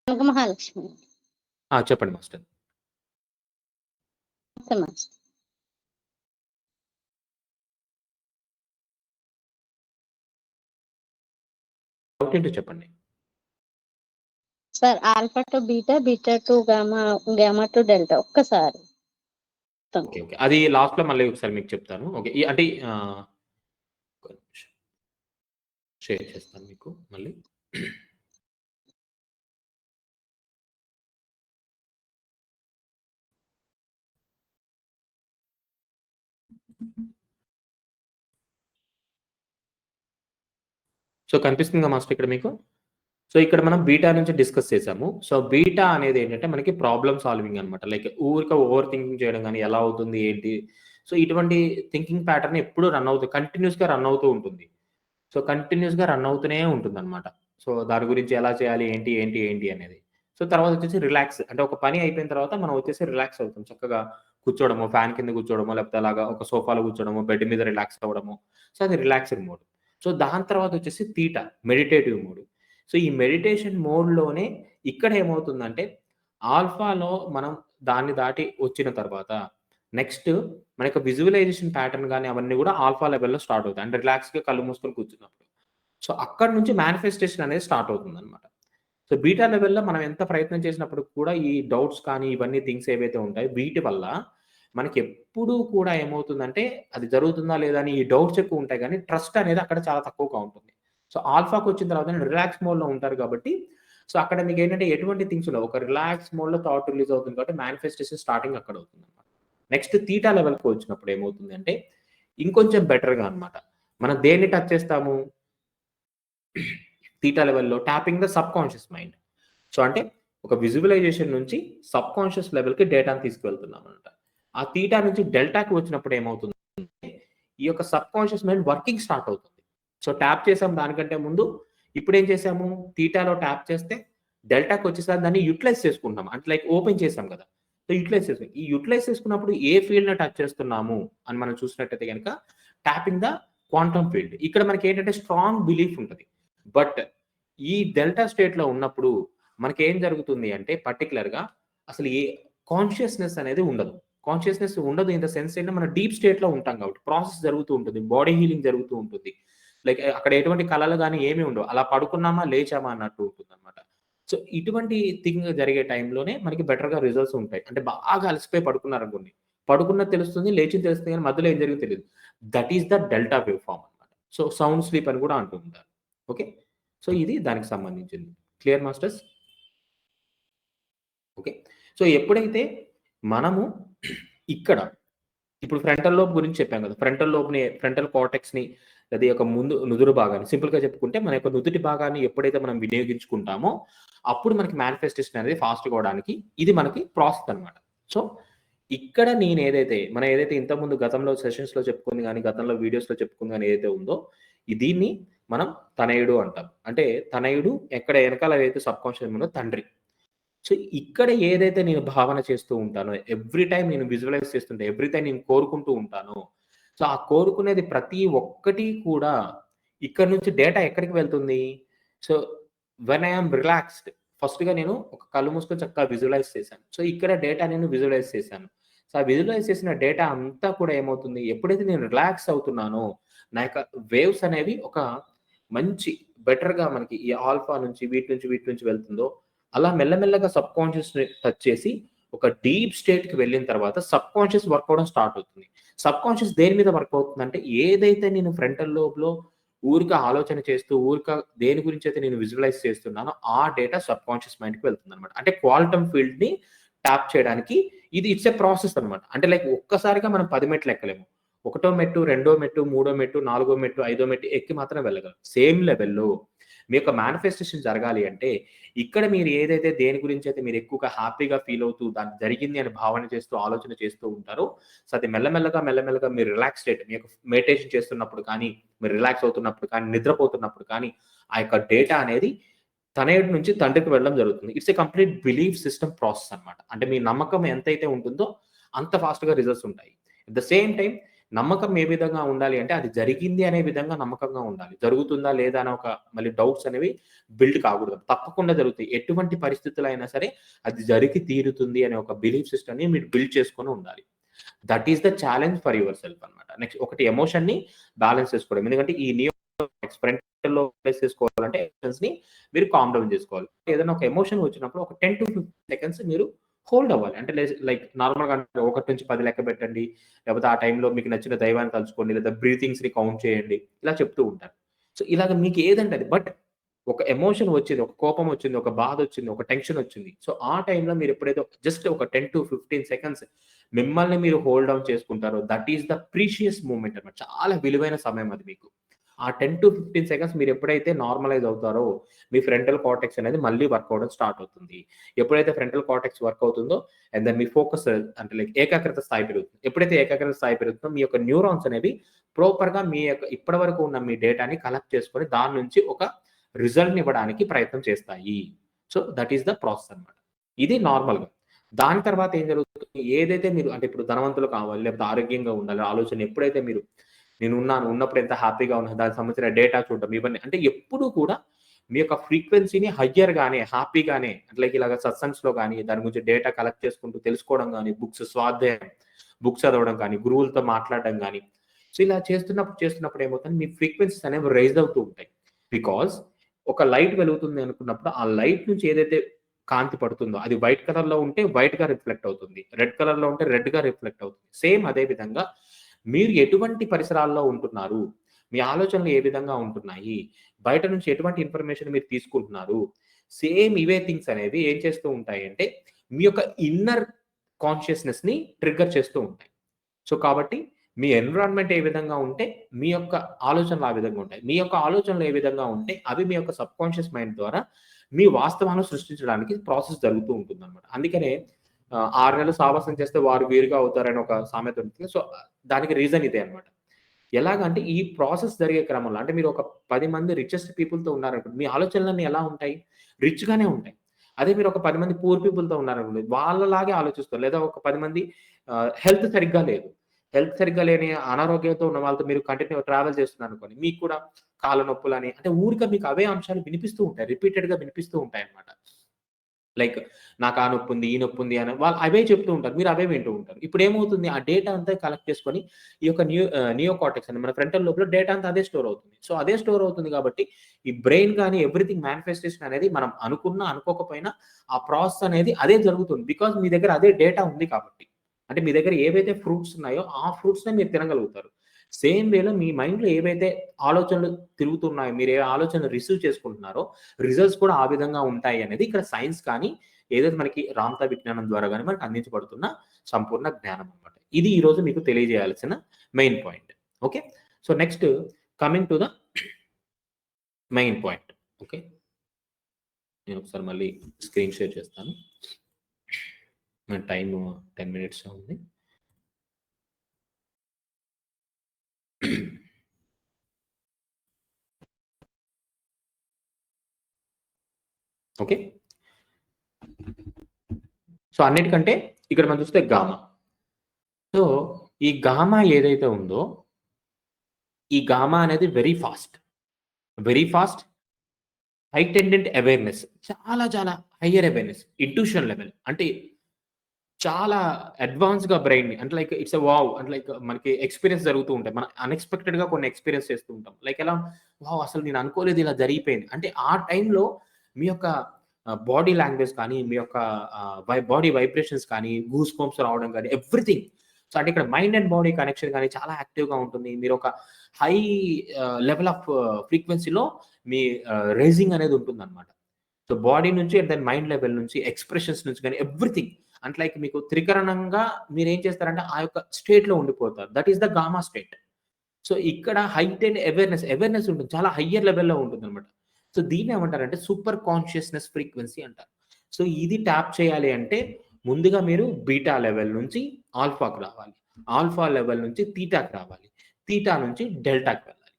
కనక మహాలక్ష్మి. చెప్పండి మాస్టర్. నమస్తే మాస్టర్. డౌట్ ఏంటో చెప్పండి. Sir alpha to beta, beta to gamma, gamma to delta ఒక్కసారి. ఓకే. ఓకే. అది లాస్ట్‌లో మళ్ళీ ఒకసారి మీకు చెప్తాను. ఓకే. అంటే ఒక్క నిమిషం షేర్ చేస్తాను మీకు మళ్ళీ. సో కనిపిస్తుందా మాస్టర్ ఇక్కడ మీకు? సో ఇక్కడ మనం బీటా నుంచి డిస్కస్ చేసాము. సో బీటా అనేది ఏంటంటే మనకి ప్రాబ్లమ్ సాల్వింగ్ అన్నమాట. లైక్ ఊరికే ఓవర్ థింకింగ్ చేయడం గాని, ఎలా అవుతుంది? ఏంటి? సో ఇటువంటి థింకింగ్ ప్యాటర్న్ ఎప్పుడు కంటిన్యూయస్‌గా రన్ అవుతూ ఉంటుంది. సో కంటిన్యూయస్‌గా రన్ అవుతూనే ఉంటుందన్నమాట. సో దాని గురించి ఎలా చేయాలి? ఏంటి అనేది. సో తర్వాత వచ్చేసి రిలాక్స్. అంటే ఒక పని అయిపోయిన తర్వాత మనం వచ్చేసి రిలాక్స్ అవుతాం. చక్కగా కూర్చోవడమో, ఫ్యాన్ కింద కూర్చోవడమో, లేకపోతే అలాగా ఒక సోఫాలో కూర్చోవడమో, బెడ్ మీద రిలాక్స్ అవ్వడమో. సో అది రిలాక్స్‌డ్ మోడ్. సో దాని తర్వాత వచ్చేసి తీటా మెడిటేటివ్ మోడ్. సో ఈ మెడిటేషన్ మోడ్‌లోనే ఇక్కడ ఏమవుతుందంటే ఆల్ఫాలో మనం దాన్ని దాటి వచ్చిన తర్వాత నెక్స్ట్ మన యొక్క విజువలైజేషన్ ప్యాటర్న్ గాని అవన్నీ గూడా ఆల్ఫా లెవెల్‌లో స్టార్ట్ అవుతాయి. అంటే రిలాక్స్‌గా కళ్ళు మూసుకొని కూర్చున్నప్పుడు. సో అక్కడి నుంచి మానిఫెస్టేషన్ అనేది స్టార్ట్ అవుతుందన్నమాట. సో బీటా లెవెల్‌లో మనం ఎంత ప్రయత్నం చేసినప్పటికి కూడా ఈ డౌట్స్ కానీ, ఇవన్నీ థింగ్స్ ఏవైతే ఉంటాయో వీటి వల్ల మనకి ఎప్పుడూ కూడా ఏమవుతుందంటే అది జరుగుతుందా లేదా అని ఈ డౌట్స్ ఎక్కువ ఉంటాయి గానీ, ట్రస్ట్ అనేది అక్కడ చాలా తక్కువగా ఉంటుంది. సో, ఆల్ఫాకొచ్చిన తర్వాత రిలాక్స్ మోడ్‌లో ఉంటారు కాబట్టి, సో, అక్కడ మీకేంటంటే ఎటువంటి థింగ్స్ ఉండవు. ఒక రిలాక్స్ మోడ్‌లో థాట్ రిలీజ్ అవుతుంది కాబట్టి మేనిఫెస్టేషన్ స్టార్టింగ్ అక్కడ అవుతుందన్నమాట. నెక్స్ట్ తీటా లెవెల్‌కి వచ్చినప్పుడు ఏమవుతుందంటే, ఇంకొంచెం బెటర్‌గా అన్నమాట. మనం దేన్ని టచ్ చేస్తాము? తీటా లెవెల్‌లో topping the subconscious mind. So, అంటే ఒక విజువలైజేషన్ నుంచి సబ్‌కాన్షియస్ లెవెల్‌కి డేటాను తీసుకువెళ్తున్నామన్నమాట. ఆ తీటా నుంచి డెల్టాకి వచ్చినప్పుడు ఏమవుతుందంటే, ఈ యొక్క సబ్‌కాన్షియస్ మైండ్ వర్కింగ్ స్టార్ట్ అవుతుంది. సో, ట్యాప్ చేసాం దానికంటే ముందు. ఇప్పుడేం చేసాము? తీటాలో ట్యాప్ చేస్తే డెల్టాకొచ్చేసరికి దాన్ని యుటిలైజ్ చేసుకుంటున్నాం. అంటే లైక్ ఓపెన్ చేసాం కదా! సో, యుటిలైజ్ చేసుకున్నాం. ఈ యుటిలైజ్ చేసుకున్నప్పుడు ఏ ఫీల్డ్‌ని టచ్ చేస్తున్నాము అని మనం చూసినట్టయితే గనక టాపింగ్ ద క్వాంటమ్ ఫీల్డ్. ఇక్కడ మనకేంటంటే స్ట్రాంగ్ బిలీఫ్ ఉంటది. బట్ ఈ డెల్టా స్టేట్‌లో ఉన్నప్పుడు మనకేం జరుగుతుంది అంటే పర్టిక్యులర్‌గా అసలు ఏ కాన్షియస్‌నెస్ అనేది ఉండదు. కాన్షియస్‌నెస్ ఉండదు ఇన్ ద సెన్స్ ఏంటంటే మనం డీప్ స్టేట్‌లో ఉంటాం కాబట్టి ప్రాసెస్ జరుగుతూ ఉంటుంది. బాడీ హీలింగ్ జరుగుతూ ఉంటుంది. లైక్ అక్కడ ఎటువంటి కలలు గాని ఏమి ఉండవు. అలా పడుకున్నామా, లేచామా అన్నట్టు ఉంటుందన్నమాట. సో, ఇటువంటి థింగ్ జరిగే టైంలోనే మనకి బెటర్‌గా రిజల్ట్స్ ఉంటాయి. అంటే బాగా అలసిపోయి పడుకున్నారనుకోండి. పడుకున్నది తెలుస్తుంది, లేచింది తెలుస్తుంది గానీ మధ్యలో ఏం జరిగిందో తెలీదు. That is the delta wave form అన్నమాట. సో, సౌండ్ స్లీప్ అని కూడా అంటూ ఉంటారు. ఓకే. సో, ఇది దానికి సంబంధించింది. Clear masters? ఓకే. సో, ఎప్పుడైతే మనము ఇక్కడ ఇప్పుడు ఫ్రంటల్ లోబ్ గురించి చెప్పాం కదా! ఫ్రంటల్ కార్టెక్స్‌ని అది యొక్క ముందు నుదురు భాగాన్ని సింపుల్‌గా చెప్పుకుంటే మన యొక్క నుదుటి భాగాన్ని ఎప్పుడైతే మనం వినియోగించుకుంటామో, అప్పుడు మనకి మేనిఫెస్టేషన్ అనేది ఫాస్ట్‌గా అవ్వడానికి ఇది మనకి ప్రాసెస్ అన్నమాట. సో, ఇక్కడ మనం ఏదైతే ఇంతకుముందు గతంలో సెషన్స్‌లో చెప్పుకుంది గాని, గతంలో వీడియోస్‌లో చెప్పుకుంది గాని ఏదైతే ఉందో, దీన్ని మనం తనయుడు అంటాం. అంటే తనయుడు ఎక్కడ ఎనకాల ఏదైతే సబ్‌కాన్షియస్ ఉందో తండ్రి. సో, ఇక్కడ ఏదైతే నేను భావన చేస్తూ ఉంటానో, ఎవ్రి టైమ్ నేను విజువలైజ్ చేస్తుంటే, ఎవ్రి టైమ్ నేను కోరుకుంటూ ఉంటానో, సో, ఆ కోరుకునేది ప్రతి ఒక్కటి కూడా ఇక్కడి నుంచి డేటా ఎక్కడికి వెళ్తుంది? So, when I am relaxed ఫస్ట్‌గా నేను ఒక కళ్ళు మూసుకొని చక్కగా విజువలైజ్ చేశాను. సో, ఇక్కడ డేటా నేను విజువలైజ్ చేశాను. సో, ఆ విజువలైజ్ చేసిన డేటా అంతా కూడా ఏమవుతుంది? ఎప్పుడైతే నేను రిలాక్స్ అవుతున్నానో, నా యొక్క వేవ్స్ అనేవి ఒక మంచి బెటర్‌గా మనకి ఈ ఆల్ఫా నుంచి వీటి నుంచి వెళ్తుందో అలా మెల్లమెల్లగా సబ్‌కాన్షియస్‌ని టచ్ చేసి, ఒక డీప్ స్టేట్‌కి వెళ్ళిన తర్వాత సబ్‌కాన్షియస్ వర్క్ అవ్వడం స్టార్ట్ అవుతుంది. సబ్‌కాన్షియస్ దేని మీద వర్క్ అవుతుందంటే, ఏదైతే నేను ఫ్రంటల్ లోబ్‌లో ఊరికే ఆలోచన చేస్తూ, దేని గురించైతే నేను విజువలైజ్ చేస్తున్నానో, ఆ డేటా సబ్‌కాన్షియస్ మైండ్‌కి వెళ్తుందనమాట. అంటే క్వాంటమ్ ఫీల్డ్‌ని ట్యాప్ చేయడానికి ఇట్స్ ఎ ప్రాసెస్ అనమాట. అంటే లైక్ ఒక్కసారిగా మనం 10 మెట్లు ఎక్కలేము. ఒకటో మెట్టు, రెండో మెట్టు, మూడో మెట్టు, నాలుగో మెట్టు, ఐదో మెట్టు ఎక్కి మాత్రమే వెళ్ళగలం. సేమ్ లెవెల్‌లో మీ యొక్క మేనిఫెస్టేషన్ జరగాలి అంటే, ఇక్కడ మీరు ఏదైతే దేని గురించైతే మీరు ఎక్కువగా హ్యాపీగా ఫీల్ అవుతూ, దాన్ని జరిగింది అని భావన చేస్తూ, ఆలోచన చేస్తూ ఉంటారో, సో, అది మెల్లమెల్లగా మీరు రిలాక్స్ స్టేట్ మీ యొక్క మెడిటేషన్ చేస్తున్నప్పుడు కానీ, మీరు రిలాక్స్ అవుతున్నప్పుడు కానీ, నిద్రపోతున్నప్పుడు కానీ, ఆ యొక్క డేటా అనేది తనయుడి నుంచి తండ్రికి వెళ్ళడం జరుగుతుంది. It's a complete belief system process అన్నమాట. అంటే మీ నమ్మకం ఎంతైతే ఉంటుందో, అంత ఫాస్ట్‌గా రిజల్ట్స్ ఉంటాయి. అట్ ద సేమ్ టైమ్ నమ్మకం ఏ విధంగా ఉండాలి అంటే, అది జరిగింది అనే విధంగా నమ్మకంగా ఉండాలి. జరుగుతుందా లేదా అనే ఒక మళ్ళీ డౌట్స్ అనేవి బిల్డ్ కాకూడదు. తప్పకుండా జరుగుతాయి. ఎటువంటి పరిస్థితుల్లో అయినా సరే అది జరిగి తీరుతుంది అనే ఒక బిలీఫ్ సిస్టమ్‌ని మీరు బిల్డ్ చేసుకొని ఉండాలి. That is the challenge for your self అన్నమాట. నెక్స్ట్ ఒకటి ఎమోషన్‌ని బ్యాలెన్స్ చేసుకోవడం. ఎందుకంటే ఈ ఫ్రంటల్‌లో ప్లేస్ చేసుకోవాలంటే ఎమోషన్స్‌ని మీరు కామ్ డౌన్ చేసుకోవాలి. ఏదైనా ఒక ఎమోషన్ వచ్చినప్పుడు ఒక 10-15 సెకండ్స్ మీరు హోల్డ్ అవ్వాలి. అంటే లైక్ నార్మల్‌గా 1-10 లెక్క పెట్టండి. లేకపోతే ఆ టైంలో మీకు నచ్చిన దైవాన్ని తలుచుకోండి. లేదా బ్రీతింగ్స్‌ని కౌంట్ చేయండి. ఇలా చెప్తూ ఉంటారు. సో, ఇలాగ మీకు ఏదంటే అది. బట్ ఒక ఎమోషన్ వచ్చింది, ఒక కోపం వచ్చింది, ఒక బాధ వచ్చింది, ఒక టెన్షన్ వచ్చింది. సో, ఆ టైంలో మీరు ఎప్పుడైతే జస్ట్ ఒక 10-15 సెకండ్స్ మిమ్మల్ని మీరు హోల్డ్ డౌన్ చేసుకుంటారో that is the precious moment అన్నమాట. చాలా విలువైన సమయం అది మీకు. ఆ 10-15 సెకండ్స్ మీరు ఎప్పుడైతే నార్మలైజ్ అవుతారో, మీ ఫ్రంటల్ కార్టెక్స్ అనేది మళ్ళీ వర్క్ అవ్వడం స్టార్ట్ అవుతుంది. ఎప్పుడైతే ఫ్రంటల్ కార్టెక్స్ వర్క్ అవుతుందో అండ్ దెన్ మీ ఫోకస్ అంటే లైక్ ఏకాగ్రత స్థాయి పెరుగుతుంది. ఎప్పుడైతే ఏకాగ్రత స్థాయి పెరుగుతుందో మీ యొక్క న్యూరాన్స్ అనేవి ప్రాపర్‌గా మీ యొక్క ఇప్పటివరకు ఉన్న మీ డేటాని కలెక్ట్ చేసుకొని దాని నుంచి ఒక రిజల్ట్‌ని ఇవ్వడానికి ప్రయత్నం చేస్తాయి. So, that is the process అన్నమాట. ఇది నార్మల్‌గా. దాని తర్వాత ఏం జరుగుతుంది? ఏదైతే మీరు అంటే ఇప్పుడు ధనవంతులు కావాలి, లేకపోతే ఆరోగ్యంగా ఉండాలి ఆలోచన ఎప్పుడైతే మీరు ఉన్నప్పుడు ఎంత హ్యాపీగా ఉన్నా దానికి సంబంధించిన డేటా చూడడం ఇవన్నీ అంటే ఎప్పుడూ కూడా మీ యొక్క ఫ్రీక్వెన్సీని హయ్యర్‌గానే, హ్యాపీగానే అంటే లైక్ ఇలాగ సత్సంగ్స్‌లో గాని, దాని గురించి డేటా కలెక్ట్ చేసుకుంటూ తెలుసుకోవడం గాని, స్వాధ్యాయం, బుక్స్ చదవడం గాని, గురువులతో మాట్లాడడం గాని, సో, ఇలా చేస్తున్నప్పుడు ఏమవుతుంది మీ ఫ్రీక్వెన్సీస్ అనేవి రైజ్ అవుతూ ఉంటాయి. బికాజ్ ఒక లైట్ వెలుగుతుంది అనుకున్నప్పుడు, ఆ లైట్ నుంచి ఏదైతే కాంతి పడుతుందో అది వైట్ కలర్‌లో ఉంటే వైట్‌గా రిఫ్లెక్ట్ అవుతుంది. రెడ్ కలర్‌లో ఉంటే రెడ్‌గా రిఫ్లెక్ట్ అవుతుంది. సేమ్ అదే విధంగా మీరు ఎటువంటి పరిసరాల్లో ఉంటున్నారు? మీ ఆలోచనలు ఏ విధంగా ఉంటున్నాయి? బయట నుంచి ఎటువంటి ఇన్ఫర్మేషన్ మీరు తీసుకుంటున్నారు? సేమ్ ఇవే థింగ్స్ అనేవి ఏం చేస్తూ ఉంటాయంటే, మీ యొక్క ఇన్నర్ కాన్షియస్‌నెస్‌ని ట్రిగ్గర్ చేస్తూ ఉంటాయి. సో, కాబట్టి మీ ఎన్విరాన్మెంట్ ఏ విధంగా ఉంటే, మీ యొక్క ఆలోచనలు ఆ విధంగా ఉంటాయి. మీ యొక్క ఆలోచనలు ఏ విధంగా ఉంటే, అవి మీ యొక్క సబ్‌కాన్షియస్ మైండ్ ద్వారా మీ వాస్తవాలను సృష్టించడానికి ప్రాసెస్ జరుగుతూ ఉంటుందనమాట. అందుకనే 6 నెలలు సావాసం చేస్తే వారు వీరుగా అవుతారని ఒక సామెత ఉంటుంది. సో, దానికి రీజన్ ఇదే అనమాట. ఎలాగంటే ఈ ప్రాసెస్ జరిగే క్రమంలో అంటే మీరు ఒక 10 మంది రిచెస్ట్ పీపుల్‌తో ఉన్నారనుకోండి. మీ ఆలోచనలన్నీ ఎలా ఉంటాయి? రిచ్‌గానే ఉంటాయి. అదే మీరు ఒక 10 మంది పూర్ పీపుల్‌తో ఉన్నారనుకోండి. వాళ్ళలాగే ఆలోచిస్తారు. లేదా ఒక 10 మంది హెల్త్ సరిగ్గా లేదు. హెల్త్ సరిగ్గా లేని అనారోగ్యంతో ఉన్న వాళ్ళతో మీరు కంటిన్యూ ట్రావెల్ చేస్తున్నారనుకోండి. మీకు కూడా కాళ్ళ నొప్పులని అంటే ఊరికే మీకు అవే అంశాలు వినిపిస్తూ ఉంటాయి. రిపీటెడ్‌గా వినిపిస్తూ ఉంటాయన్నమాట. లైక్ నాకు ఆ నొప్పుంది, ఈ నొప్పుంది అని వాళ్ళు అవే చెప్తూ ఉంటారు. మీరు అవే వింటూ ఉంటారు. ఇప్పుడేమవుతుంది ఆ డేటా అంతా కలెక్ట్ చేసుకొని ఈ యొక్క నియోకార్టెక్స్ అని మన ఫ్రంటల్ లోబ్‌లో డేటా అంతా అదే స్టోర్ అవుతుంది. సో, అదే స్టోర్ అవుతుంది కాబట్టి ఈ బ్రెయిన్ గాని ఎవ్రీథింగ్ మానిఫెస్టేషన్ అనేది మనం అనుకున్నా, అనుకోకపోయినా ఆ ప్రాసెస్ అనేది అదే జరుగుతుంది. బికాజ్ మీ దగ్గర అదే డేటా ఉంది కాబట్టి. అంటే మీ దగ్గర ఏవైతే ఫ్రూట్స్ ఉన్నాయో ఆ ఫ్రూట్స్‌నే మీరు తినగలుగుతారు. సేమ్ వేలో మీ మైండ్‌లో ఏవైతే ఆలోచనలు తిరుగుతున్నాయో, మీరు ఏ ఆలోచనలు రిసీవ్ చేసుకుంటున్నారో రిజల్ట్స్ కూడా ఆ విధంగా ఉంటాయి అనేది ఇక్కడ సైన్స్ కానీ, ఏదైతే మనకి రామ్తా విజ్ఞానం ద్వారా గాని మనకు అందించబడుతున్న సంపూర్ణ జ్ఞానం అన్నమాట. ఇది ఈరోజు మీకు తెలియజేయాల్సిన main point. Okay. So, next coming to the main point. Okay. నేను ఒకసారి మళ్ళీ స్క్రీన్ షేర్ చేస్తాను. మన టైము 10 మినిట్సే ఉంది. ఓకే. సో, అన్నిటికంటే ఇక్కడ మనం చూస్తే గామా. సో, ఈ గామా ఏదైతే ఉందో, ఈ గామా అనేది very fast. Very fast heightened awareness. చాలా చాలా హైయర్ అవేర్‌నెస్. Intuition level. అంటే చాలా అడ్వాన్స్‌గా బ్రెయిన్‌ని అంటే లైక్ ఇట్స్ ఎ వావ్! అంటే లైక్ మనకి ఎక్స్‌పీరియన్స్ జరుగుతూ ఉంటాయి. మనం అన్‌ఎక్స్‌పెక్టెడ్‌గా కొన్ని ఎక్స్‌పీరియన్స్ చేస్తూ ఉంటాం. లైక్ ఎలా వావ్! అసలు నేను అనుకోలేదు ఇలా జరిగిపోయింది. అంటే ఆ టైంలో మీ యొక్క బాడీ లాంగ్వేజ్ కానీ, మీ యొక్క బాడీ వైబ్రేషన్స్ కానీ, గూస్ బంప్స్ రావడం గాని ఎవ్రీథింగ్. సో, అంటే ఇక్కడ మైండ్ అండ్ బాడీ కనెక్షన్ గాని చాలా యాక్టివ్‌గా ఉంటుంది. మీరొక హై లెవెల్ ఆఫ్ ఫ్రీక్వెన్సీలో మీ రైజింగ్ అనేది ఉంటుందన్నమాట. సో, బాడీ నుంచి అండ్ దెన్ మైండ్ లెవెల్ నుంచి, ఎక్స్‌ప్రెషన్స్ నుంచి గాని ఎవ్రీథింగ్. అంటే లైక్ మీకు త్రికరణంగా మీరేం చేస్తారంటే ఆ యొక్క స్టేట్‌లో ఉండిపోతారు. That is da Gama state. So, ఇక్కడ హైటెండ్ అవేర్‌నెస్ ఉంటుంది. చాలా హయ్యర్ లెవెల్‌లో ఉంటుందనమాట. సో, దీన్నేమంటారంటే సూపర్ కాన్షియస్‌నెస్ ఫ్రీక్వెన్సీ అంటారు. సో, ఇది ట్యాప్ చేయాలి అంటే ముందుగా మీరు బీటా లెవెల్ నుంచి ఆల్ఫాకి రావాలి. ఆల్ఫా లెవెల్ నుంచి తీటాకి రావాలి. తీటా నుంచి డెల్టాకి వెళ్ళాలి.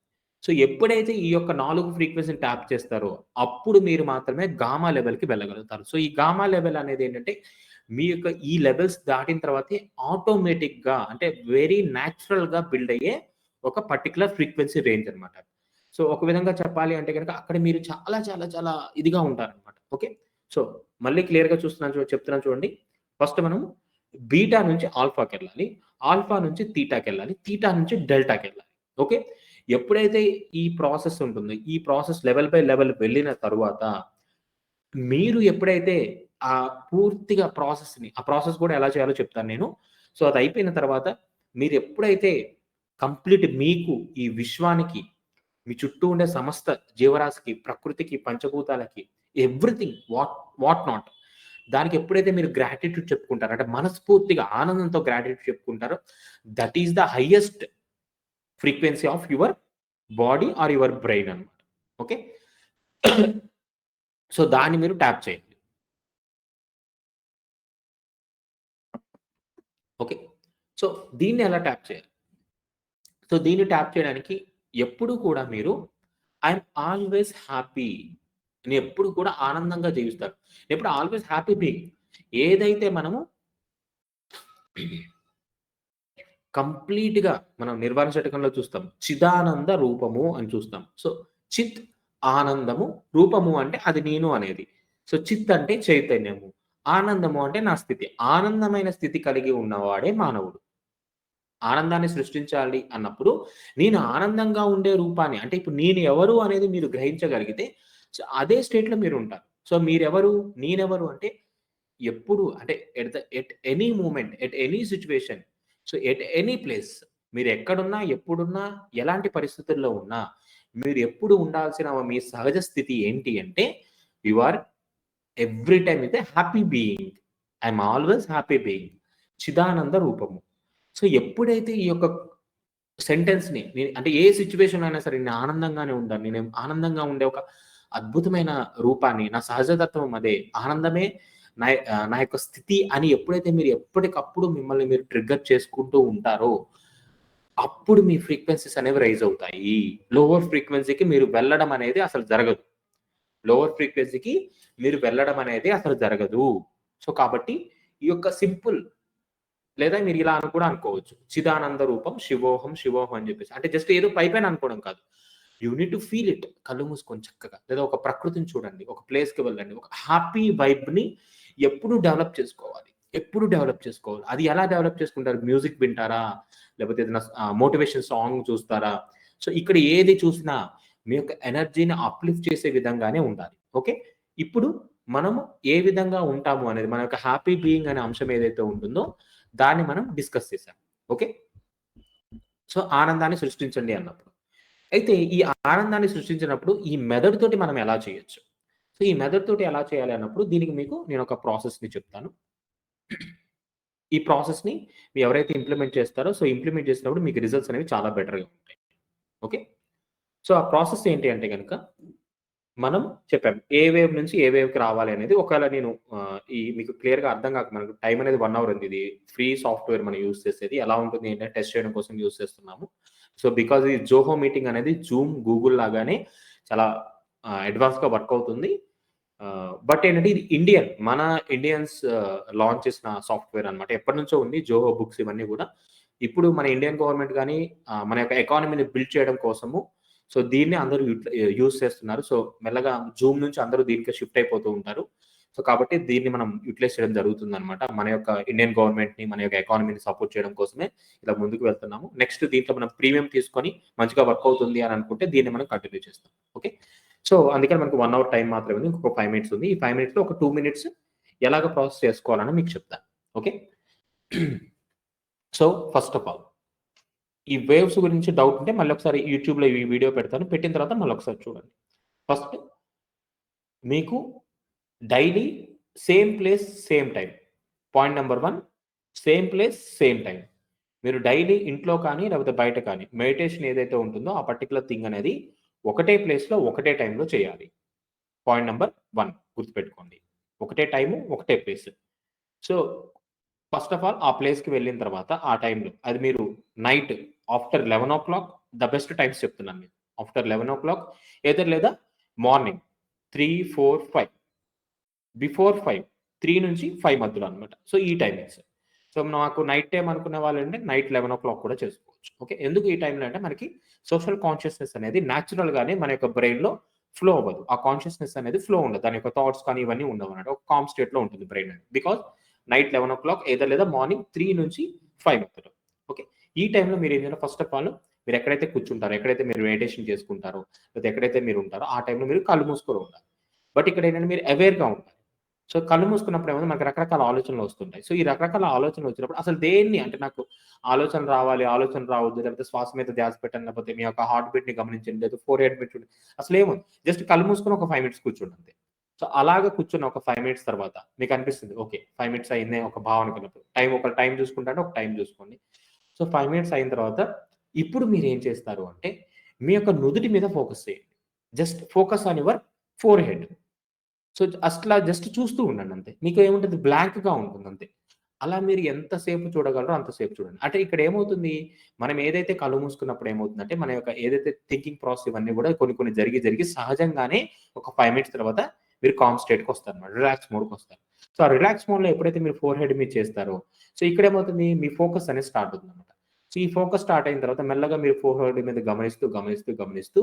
సో, ఎప్పుడైతే ఈ యొక్క 4 ఫ్రీక్వెన్సీని ట్యాప్ చేస్తారో అప్పుడు మీరు మాత్రమే గామా లెవెల్‌కి వెళ్ళగలుగుతారు. సో, ఈ గామా లెవెల్ అనేదేంటంటే మీ యొక్క ఈ లెవెల్స్ దాటిన తర్వాతే ఆటోమేటిక్‌గా అంటే వెరీ నేచురల్‌గా బిల్డ్ అయ్యే ఒక పర్టిక్యులర్ ఫ్రీక్వెన్సీ రేంజ్ అన్నమాట. సో, ఒక విధంగా చెప్పాలి అంటే గనక అక్కడ మీరు చాలా చాలా చాలా ఇదిగా ఉంటారన్నమాట. ఓకే. సో, మళ్ళీ క్లియర్‌గా చెప్తున్నాను చూడండి. ఫస్ట్ మనం బీటా నుంచి ఆల్ఫాకెళ్ళాలి. ఆల్ఫా నుంచి తీటాకెళ్ళాలి. తీటా నుంచి డెల్టాకెళ్ళాలి. ఓకే. ఎప్పుడైతే ఈ ప్రాసెస్ ఉంటుందో, ఈ ప్రాసెస్ లెవెల్ బై లెవెల్ వెళ్ళిన తరువాత మీరు ఎప్పుడైతే పూర్తిగా ఆ ప్రాసెస్ కూడా ఎలా చేయాలో చెప్తాను నేను. సో, అదయిపోయిన తర్వాత మీరెప్పుడైతే కంప్లీట్ మీకు, ఈ విశ్వానికి, మీ చుట్టూ ఉండే సమస్త జీవరాశికి, ప్రకృతికి, పంచభూతాలకి ఎవ్రీథింగ్ వాట్ నాట్ దానికి ఎప్పుడైతే మీరు గ్రాటిట్యూడ్ చెప్పుకుంటారో, అంటే మనస్ఫూర్తిగా ఆనందంతో గ్రాటిట్యూడ్ చెప్పుకుంటారో, that is the highest frequency of your body or your brain అన్నమాట. ఓకే. సో, దాన్ని మీరు ట్యాప్ చేయండి. ఓకే. సో, దీన్ని ఎలా ట్యాప్ చేయాలి? సో, దీన్ని ట్యాప్ చేయడానికి ఎప్పుడు కూడా మీరు ఐయామ్ ఆల్‌వేస్ హ్యాపీ. నేనెప్పుడు కూడా ఆనందంగా జీవిస్తాను. ఎప్పుడు ఆల్‌వేస్ హ్యాపీ బీయింగ్. ఏదైతే మనము కంప్లీట్‌గా మనం నిర్వాణ శతకంలో చూస్తాం. చిదానంద రూపము అని చూస్తాం. సో, చిత్ ఆనందము, రూపము అంటే అది నేను అనేది. సో, చిత్ అంటే చైతన్యము. ఆనందము అంటే నా స్థితి. ఆనందమైన స్థితి కలిగి ఉన్నవాడే మానవుడు. ఆనందాన్ని సృష్టించాలి అన్నప్పుడు, నేను ఆనందంగా ఉండే రూపాన్ని అంటే ఇప్పుడు నేను ఎవరు అనేది మీరు గ్రహించగలిగితే, సో, అదే స్టేట్‌లో మీరుంటారు. సో మీరెవరు? నేనెవరు అంటే ఎప్పుడు అంటే at any moment, at any situation, so at any place మీరెక్కడున్నా, ఎప్పుడున్నా, ఎలాంటి పరిస్థితుల్లో ఉన్నా, మీరు ఎప్పుడు ఉండాల్సిన మీ సహజ స్థితి ఏంటి అంటే, you are every time with a happy being. I'm always happy being. చిదానంద రూపము. సో ఎప్పుడైతే ఈ యొక్క సెంటెన్స్‌ని అంటే ఏ సిట్యుయేషన్‌లో అయినా సరే నేను ఆనందంగానే ఉంటాను. నేను ఆనందంగా ఉండే ఒక అద్భుతమైన రూపాన్ని, నా సహజతత్వం అదే. ఆనందమే నా యొక్క స్థితి అని ఎప్పుడైతే మీరు ఎప్పటికప్పుడు మిమ్మల్ని మీరు ట్రిగ్గర్ చేసుకుంటూ ఉంటారో, అప్పుడు మీ ఫ్రీక్వెన్సీస్ అనేవి రైజ్ అవుతాయి. లోవర్ ఫ్రీక్వెన్సీకి మీరు వెళ్ళడం అనేది అసలు జరగదు. లోవర్ ఫ్రీక్వెన్సీకి మీరు వెళ్ళడం అనేది అసలు జరగదు. సో, కాబట్టి ఈ యొక్క సింపుల్ లేదా మీరు ఇలా అని కూడా అనుకోవచ్చు. చిదానంద రూపం శివోహం, శివోహం అని జెప్పేసి. అంటే జస్ట్ ఏదో పైపైన అనుకోవడం కాదు. You need to feel it. కళ్ళు మూసుకొని చక్కగా. లేదా ఒక ప్రకృతిని చూడండి. ఒక ప్లేస్‌కి వెళ్ళండి. ఒక హ్యాపీ వైబ్‌ని ఎప్పుడు డెవలప్ చేసుకోవాలి. ఎప్పుడు డెవలప్ చేసుకోవాలి. అది ఎలా డెవలప్ చేసుకుంటారు? మ్యూజిక్ వింటారా? లేకపోతే ఏదైనా మోటివేషన్ సాంగ్ చూస్తారా? సో, ఇక్కడ ఏది చూసినా మీ యొక్క ఎనర్జీని అప్‌లిఫ్ట్ చేసే విధంగానే ఉండాలి. ఓకే. ఇప్పుడు మనము ఏ విధంగా ఉంటాము అనేది మన యొక్క హ్యాపీ బీయింగ్ అనే అంశం ఏదైతే ఉంటుందో దాన్ని మనం డిస్కస్ చేసాం. ఓకే. సో, ఆనందాన్ని సృష్టించండి అన్నప్పుడు. అయితే ఈ ఆనందాన్ని సృష్టించినప్పుడు ఈ మెథడ్‌తోటి మనం ఎలా చేయొచ్చు? సో, ఈ మెథడ్‌తోటి ఎలా చేయాలి అన్నప్పుడు దీనికి మీకు నేనొక ప్రాసెస్‌ని చెప్తాను. ఈ ప్రాసెస్‌ని ఎవరైతే ఇంప్లిమెంట్ చేస్తారో, సో, ఇంప్లిమెంట్ చేసినప్పుడు మీకు రిజల్ట్స్ అనేవి చాలా బెటర్‌గా ఉంటాయి. ఓకే. సో, ఆ ప్రాసెస్ ఏంటి అంటే గనక మనం చెప్పాం. ఏ వేవ్ నుంచి ఏ వేవ్‌కి రావాలి అనేది ఒకవేళ నేను ఈ మీకు క్లియర్‌గా అర్థం కాక మనకు టైం అనేది 1 అవర్ ఉంది. ఇది ఫ్రీ సాఫ్ట్‌వేర్ మనం యూజ్ చేసేది. ఎలా ఉంటుంది ఏంటంటే టెస్ట్ చేయడం కోసం యూజ్ చేస్తున్నాము. సో, బికాజ్ ఈ జోహో మీటింగ్ అనేది జూమ్, గూగుల్ లాగానే చాలా అడ్వాన్స్‌గా వర్క్ అవుతుంది. బట్ ఏంటంటే ఇది మన ఇండియన్స్ లాంచ్ చేసిన సాఫ్ట్‌వేర్ అన్నమాట. ఎప్పటినుంచో ఉంది జోహో బుక్స్ ఇవన్నీ గూడా. ఇప్పుడు మన ఇండియన్ గవర్నమెంట్ గాని మన యొక్క ఎకానమీని బిల్డ్ చేయడం కోసము సో, దీన్ని అందరూ యూజ్ చేస్తున్నారు. సో, మెల్లగా జూమ్ నుంచి అందరూ దీనికే షిఫ్ట్ అయిపోతూ ఉంటారు. సో, కాబట్టి దీన్ని మనం యుటిలైజ్ చేయడం జరుగుతుందనమాట. మన యొక్క ఇండియన్ గవర్నమెంట్‌ని, మన యొక్క ఎకానమీని సపోర్ట్ చేయడం కోసమే ఇలా ముందుకు వెళ్తున్నాము. నెక్స్ట్ దీంట్లో మనం ప్రీమియం తీసుకొని మంచిగా వర్క్ అవుతుంది అని అనుకుంటే దీన్ని మనం కంటిన్యూ చేస్తాం. ఓకే. సో, అందుకని మనకు 1 అవర్ టైమ్ మాత్రమే ఉంది. ఇంకొక 5 మినిట్స్ ఉంది. ఈ 5 మినిట్స్‌లో ఒక 2 మినిట్స్ ఎలాగ ప్రాసెస్ చేసుకోవాలని మీకు చెప్తాను. Okay. So, first of all ఈ వేవ్స్ గురించి డౌట్ ఉంటే మళ్ళొకసారి యూట్యూబ్‌లో ఈ వీడియో పెడతాను. పెట్టిన తర్వాత మళ్ళొకసారి చూడండి. ఫస్ట్ మీకు daily same place, same time. Point number 1 same place, same time. మీరు డైలీ ఇంట్లో కానీ, లేకపోతే బయట కానీ మెడిటేషన్ ఏదైతే ఉంటుందో ఆ పర్టిక్యులర్ థింగ్ అనేది ఒకటే ప్లేస్‌లో, ఒకటే టైమ్‌లో చేయాలి. పాయింట్ నంబర్ 1 గుర్తుపెట్టుకోండి. ఒకటే టైము, ఒకటే place. So, first of all ఆ ప్లేస్‌కి వెళ్ళిన తర్వాత ఆ టైమ్‌లో అది మీరు night after 11:00 the best times చెప్తున్నాను నేను. ఆఫ్టర్ 11:00 ఎయిదర్ లేదా మార్నింగ్ 3, 4, 5 బిఫోర్ 5 3-5 మధ్యలో అన్నమాట. సో, ఈ టైమింగ్స్. సో, నాకు నైట్ టైమ్ అనుకునే వాళ్ళంటే నైట్ 11:00 కూడా చేసుకోవచ్చు. ఓకే. ఎందుకు ఈ టైమ్‌లో అంటే మనకి సోషల్ కాన్షియస్‌నెస్ అనేది నేచురల్‌గానే మన యొక్క బ్రెయిన్‌లో ఫ్లో అవ్వదు. ఆ కాన్షియస్‌నెస్ అనేది ఫ్లో ఉండదు. దాని యొక్క థాట్స్ కానీ ఇవన్నీ ఉండవన్నమాట. ఒక కామ్ స్టేట్‌లో ఉంటుంది బ్రెయిన్ అనేది. బికాజ్ నైట్ 11:00 ఎయిదర్ లేదా మార్నింగ్ 3-5 మధ్యలో. ఓకే. ఈ టైమ్‌లో మీరేం చేయాలి ఫస్ట్ ఆఫ్ ఆల్ మీరు ఎక్కడైతే కూర్చుంటారో, ఎక్కడైతే మీరు మెడిటేషన్ చేసుకుంటారో, లేదా ఎక్కడైతే మీరు ఉంటారో ఆ టైమ్‌లో మీరు కళ్ళు మూసుకొని ఉండాలి. బట్ ఇక్కడ ఏంటంటే మీరు అవేర్‌గా ఉండాలి. సో, కళ్ళు మూసుకున్నప్పుడు ఏమైంది మనకు రకరకాల ఆలోచనలు వస్తుంటాయి. సో, ఈ రకరకాల ఆలోచనలు వచ్చినప్పుడు అసలు దేన్ని అంటే నాకు ఆలోచన రావాలి, ఆలోచన రావద్దు, లేకపోతే శ్వాస మీద ధ్యాస పెట్టండి, లేకపోతే మీ యొక్క హార్ట్ బీట్‌ని గమనించండి, లేదా ఫోర్ హెడ్ బీట్ అసలేముంది. జస్ట్ కళ్ళు మూసుకొని ఒక 5 మినిట్స్ కూర్చోండి అంతే. సో, అలాగా కూర్చున్న ఒక 5 మినిట్స్ తర్వాత మీకు అనిపిస్తుంది ఓకే. 5 మినిట్స్ అయిందే ఒక భావన కలిగినప్పుడు. ఒక టైమ్ చూసుకుంటాంటే ఒక టైమ్ చూసుకోండి. సో, 5 మినిట్స్ అయిన తర్వాత ఇప్పుడు మీరేం చేస్తారు అంటే మీ యొక్క నుదుటి మీద ఫోకస్ చేయండి. Just focus on your four head. So, అట్లా జస్ట్ చూస్తూ ఉండండి అంతే. మీకేముంటది బ్లాంక్‌గా ఉంటుందంతే. అలా మీరు ఎంత సేపు చూడగలరో అంత సేపు చూడండి. అంటే ఇక్కడ ఏమవుతుంది, మనం ఏదైతే కళ్ళు మూసుకున్నప్పుడు ఏమవుతుందంటే, మన యొక్క ఏదైతే థింకింగ్ ప్రాసెస్ ఇవన్నీ గూడా కొన్ని కొన్ని జరిగి సహజంగానే ఒక 5 మినిట్స్ తర్వాత మీరు కామ్ స్టేట్‌కొస్తారన్నమాట. రిలాక్స్ మోడ్‌కొస్తారు. సో, ఆ రిలాక్స్ మోడ్‌లో ఎప్పుడైతే మీరు ఫోర్ హెడ్ మీద చేస్తారో, సో, ఇక్కడేమవుతుంది మీ ఫోకస్ అనేది స్టార్ట్ అవుతుందన్నమాట. సో, ఈ ఫోకస్ స్టార్ట్ అయిన తర్వాత మెల్లగా మీరు ఫోర్ హెడ్ మీద గమనిస్తూ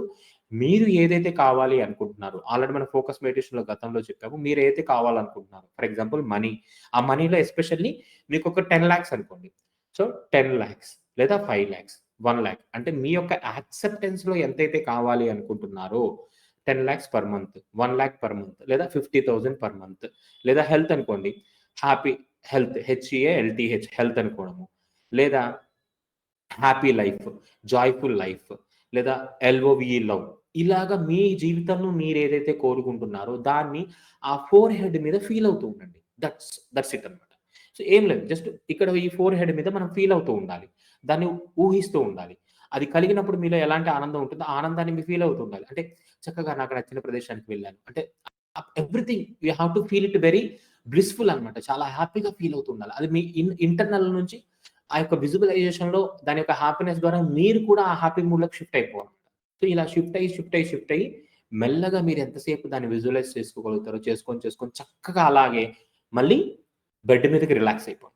మీరు ఏదైతే కావాలి అనుకుంటున్నారో, ఆల్రెడీ మనం ఫోకస్ మెడిటేషన్‌లో గతంలో చెప్పాము. మీరేదైతే కావాలనుకుంటున్నారో, ఫర్ ఎగ్జాంపుల్ మనీ. ఆ మనీలో ఎస్పెషల్లీ మీకొక 10,00,000 అనుకోండి. సో, 10,00,000 లేదా 5,00,000, 1,00,000 అంటే మీ యొక్క యాక్సెప్టెన్స్‌లో ఎంతైతే కావాలి అనుకుంటున్నారో 10 lakhs per month, 1 lakh per month, లేదా 50,000 పర్ మంత్. లేదా హెల్త్ అనుకోండి, హ్యాపీ హెల్త్, హెచ్ఈఏఎల్టీహెచ్ హెల్త్ అనుకోవడము, లేదా హ్యాపీ లైఫ్, జాయ్‌ఫుల్ లైఫ్, లేదా ఎల్ఓవిఈ లవ్. ఇలాగా మీ జీవితంలో మీరేదైతే కోరుకుంటున్నారో దాన్ని ఆ ఫోర్ హెడ్ మీద ఫీల్ అవుతూ ఉండండి. దట్స్ ఇట్ అన్నమాట. సో ఏం లేదు. జస్ట్ ఇక్కడ ఈ ఫోర్ హెడ్ మీద మనం ఫీల్ అవుతూ ఉండాలి. దాన్ని ఊహిస్తూ ఉండాలి. అది కలిగినప్పుడు మీలో ఎలాంటి ఆనందం ఉంటుందో, ఆ ఆనందాన్ని మీరు ఫీల్ అవుతూ ఉండాలి. అంటే చక్కగా నాకు నచ్చిన ప్రదేశానికి వెళ్ళాను. అంటే everything you have to feel it very blissful అన్నమాట. చాలా హ్యాపీగా ఫీల్ అవుతూ ఉండాలి. అది మీ ఇంటర్నల్ నుంచి ఆ యొక్క విజువలైజేషన్‌లో దాని యొక్క హ్యాపీనెస్ ద్వారా మీరు కూడా ఆ హ్యాపీ మూడ్‌లోకి షిఫ్ట్ అయిపోవాలి. సో, ఇలా షిఫ్ట్ అయ్యి మెల్లగా మీరు ఎంతసేపు దాన్ని విజువలైజ్ చేసుకోగలుగుతారో చేసుకొని చక్కగా అలాగే మళ్ళీ బెడ్ మీదకి రిలాక్స్ అయిపోండి.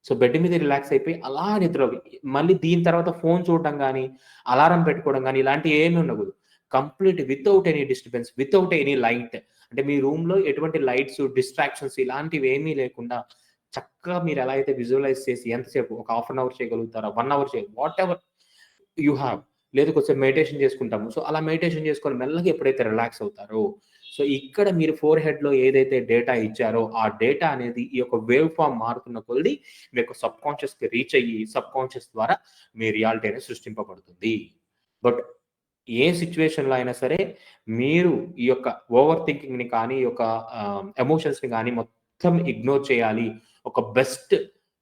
సో, బెడ్ మీద రిలాక్స్ అయిపోయి అలా నిద్రపోయి మళ్ళీ దీని తర్వాత ఫోను చూడడం గాని, అలారం పెట్టుకోవడం గాని ఇలాంటివి ఏమి ఉండకూడదు. Complete without any disturbance, without any light. అంటే మీ రూమ్‌లో ఎటువంటి లైట్స్, డిస్ట్రాక్షన్స్ ఇలాంటివి ఏమీ లేకుండా చక్కగా మీరు ఎలా అయితే విజువలైజ్ చేసి ఎంతసేపు ఒక హాఫ్ అన్ అవర్ చేయగలుగుతారా? 1 అవర్ వాటెవర్ యూ హావ్. లేదు కొంచెం మెడిటేషన్ చేసుకుంటాము. సో, అలా మెడిటేషన్ చేసుకొని మెల్లగా ఎప్పుడైతే రిలాక్స్ అవుతారో, సో, ఇక్కడ మీరు ఫోర్ హెడ్‌లో ఏదైతే డేటా ఇచ్చారో, ఆ డేటా అనేది ఈ యొక్క వేవ్ ఫార్మ్ మారుతున్న కొద్దీ మీ యొక్క సబ్‌కాన్షియస్‌కి రీచ్ అయ్యి, సబ్‌కాన్షియస్ ద్వారా మీ రియాలిటీ అనేది సృష్టింపబడుతుంది. బట్ ఏ సిట్యుయేషన్‌లో అయినా సరే మీరు ఈ యొక్క ఓవర్ థింకింగ్‌ని కానీ, ఈ యొక్క ఎమోషన్స్‌ని గాని మొత్తం ఇగ్నోర్ చేయాలి. ఒక బెస్ట్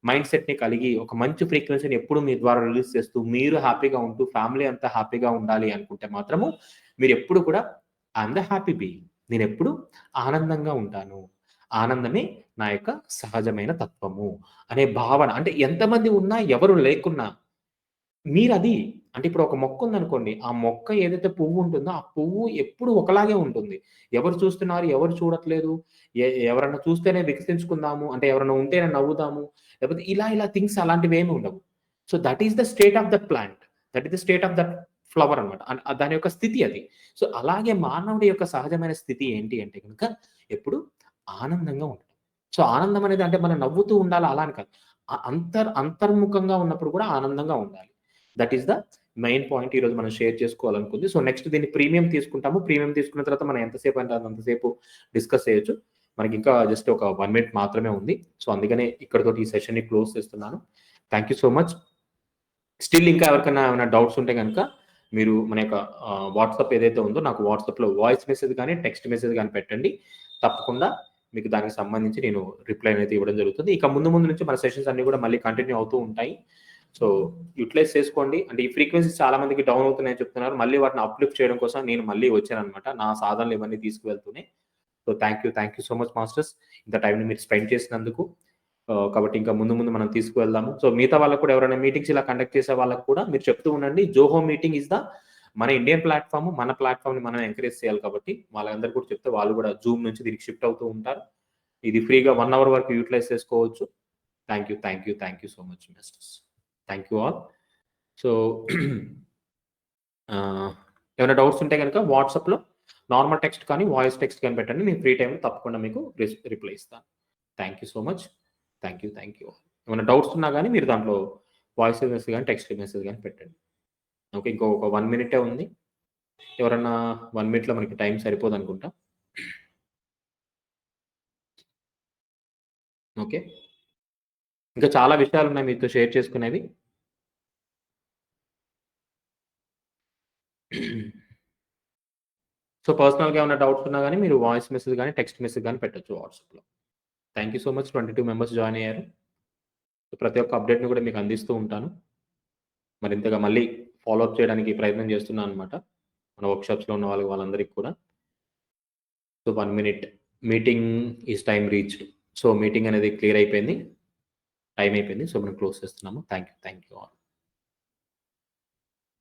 మైండ్‌సెట్‌ని కలిగి, ఒక మంచి ఫ్రీక్వెన్సీని ఎప్పుడు మీ ద్వారా రిలీజ్ చేస్తూ, మీరు హ్యాపీగా ఉంటూ, ఫ్యామిలీ అంతా హ్యాపీగా ఉండాలి అనుకుంటే మాత్రము, మీరెప్పుడు కూడా I am the happy being. నేనెప్పుడు ఆనందంగా ఉంటాను. ఆనందమే నా యొక్క సహజమైన తత్వము అనే భావన. అంటే ఎంతమంది ఉన్నా, ఎవరు లేకున్నా మీరది. అంటే ఇప్పుడు ఒక మొక్కుందనుకోండి. ఆ మొక్క ఏదైతే పువ్వుంటుందో, ఆ పువ్వు ఎప్పుడు ఒకలాగే ఉంటుంది. ఎవరు చూస్తున్నారు, ఎవరు చూడట్లేదు, ఎవరన్నా చూస్తేనే వికసించుకుందాము, అంటే ఎవరైనా ఉంటేనే నవ్వుదాము, లేకపోతే ఇలా థింగ్స్ అలాంటివేమి ఉండవు. So, that is the state of that plant. That is the state of that flower అన్నమాట. దాని యొక్క స్థితి అది. సో, అలాగే మానవుడి యొక్క సహజమైన స్థితి ఏంటి అంటే గనుక ఎప్పుడు ఆనందంగా ఉండడం. సో, ఆనందం అనేది అంటే మనం నవ్వుతూ ఉండాలా అలా అని కాదు. అంతర్ముఖంగా ఉన్నప్పుడు కూడా ఆనందంగా ఉండాలి. That is the main point ఈరోజు మనం షేర్ చేసుకోవాలనుకుంది. సో, నెక్స్ట్ దీన్ని ప్రీమియం తీసుకుంటాము. ప్రీమియం తీసుకున్న తర్వాత మనం ఎంతసేపు అంటే అంతసేపు డిస్కస్ చేయొచ్చు. మనకింకా జస్ట్ ఒక 1 మినిట్ మాత్రమే ఉంది. సో, అందుకనే ఇక్కడితోటి ఈ సెషన్‌ని క్లోజ్ చేస్తున్నాను. Thank you so much. Still ఇంకా ఎవరికైనా ఏమైనా డౌట్స్ ఉంటే గనక మీరు మన యొక్క వాట్సాప్ ఏదైతే ఉందో నాకు వాట్సాప్‌లో వాయిస్ మెసేజ్ గాని, టెక్స్ట్ మెసేజ్ గాని పెట్టండి. తప్పకుండా మీకు దానికి సంబంధించి నేను రిప్లై అనేది ఇవ్వడం జరుగుతుంది. ఇక ముందు నుంచి మన సెషన్స్ అన్నీ కూడా మళ్ళీ కంటిన్యూ అవుతూ ఉంటాయి. సో, యుటిలైజ్ చేసుకోండి. అంటే ఈ ఫ్రీక్వెన్సీస్ చాలా మందికి డౌన్ అవుతున్నాయని చెప్తున్నారు. మళ్ళీ వాటిని అప్‌లిఫ్ట్ చేయడం కోసం నేను మళ్ళీ వచ్చాననమాట. నా సాధనలు ఇవన్నీ తీసుకువెళ్తూనే. So, thank you so much masters. ఇంత టైమ్‌ని మీరు స్పెండ్ చేసినందుకు. కాబట్టి ఇంకా ముందు మనం తీసుకువెళ్దాము. సో, మిగతా వాళ్ళకి కూడా ఎవరైనా మీటింగ్స్ ఇలా కండక్ట్ చేసే వాళ్ళకి కూడా మీరు చెప్తూ ఉండండి. జోహో మీటింగ్ ఈస్ ద మన ఇండియన్ ప్లాట్‌ఫార్మ్. మన ప్లాట్‌ఫార్మ్‌ని మనం ఎంకరేజ్ చేయాలి కాబట్టి వాళ్ళందరికీ కూడా చెప్తే వాళ్ళు కూడా జూమ్ నుంచి దీనికి షిఫ్ట్ అవుతూ ఉంటారు. ఇది ఫ్రీగా 1 అవర్ వరకు యుటిలైజ్ చేసుకోవచ్చు. Thank you so much masters. Thank you all. So, ఆహ్, ఏమైనా డౌట్స్ ఉంటే గనక వాట్సాప్‌లో నార్మల్ టెక్స్ట్ కానీ, వాయిస్ టెక్స్ట్ కానీ పెట్టండి. నేను ఫ్రీ టైమ్‌లో తప్పకుండా మీకు రిప్లై ఇస్తాను. Thank you so much. Thank you. ఏమైనా డౌట్స్ ఉన్నా గాని మీరు దాంట్లో వాయిస్ మెసేజ్ గాని, టెక్స్ట్ మెసేజ్ గాని పెట్టండి. ఓకే. ఒక 1 మినిటే ఉంది. ఎవరన్నా 1 మినిట్‌లో మనకి టైం సరిపోదనుకుంటా. ఓకే. ఇంకా చాలా విషయాలున్నాయి మీతో షేర్ చేసుకునేవి. సో, పర్సనల్‌గా ఏమైనా డౌట్స్ ఉన్నా గాని మీరు వాయిస్ మెసేజ్ గాని, టెక్స్ట్ మెసేజ్ గాని పెట్టొచ్చు వాట్సాప్‌లో. Thank you so much. 22 members join అయ్యారు. ప్రతి ఒక్క అప్‌డేట్‌ని కూడా మీకు అందిస్తూ ఉంటాను. మరింతగా మళ్ళీ ఫాలో అప్ చేయడానికి ప్రయత్నం చేస్తున్నాననమాట. మన వర్క్‌షాప్స్‌లో ఉన్న వాళ్ళందరికి కూడా. So, 1 minute meeting is time reached. So, meeting అనేది క్లియర్ అయిపోయింది. టైమ్ అయిపోయింది. సో, మనం క్లోజ్ చేస్తున్నాము. Thank you all.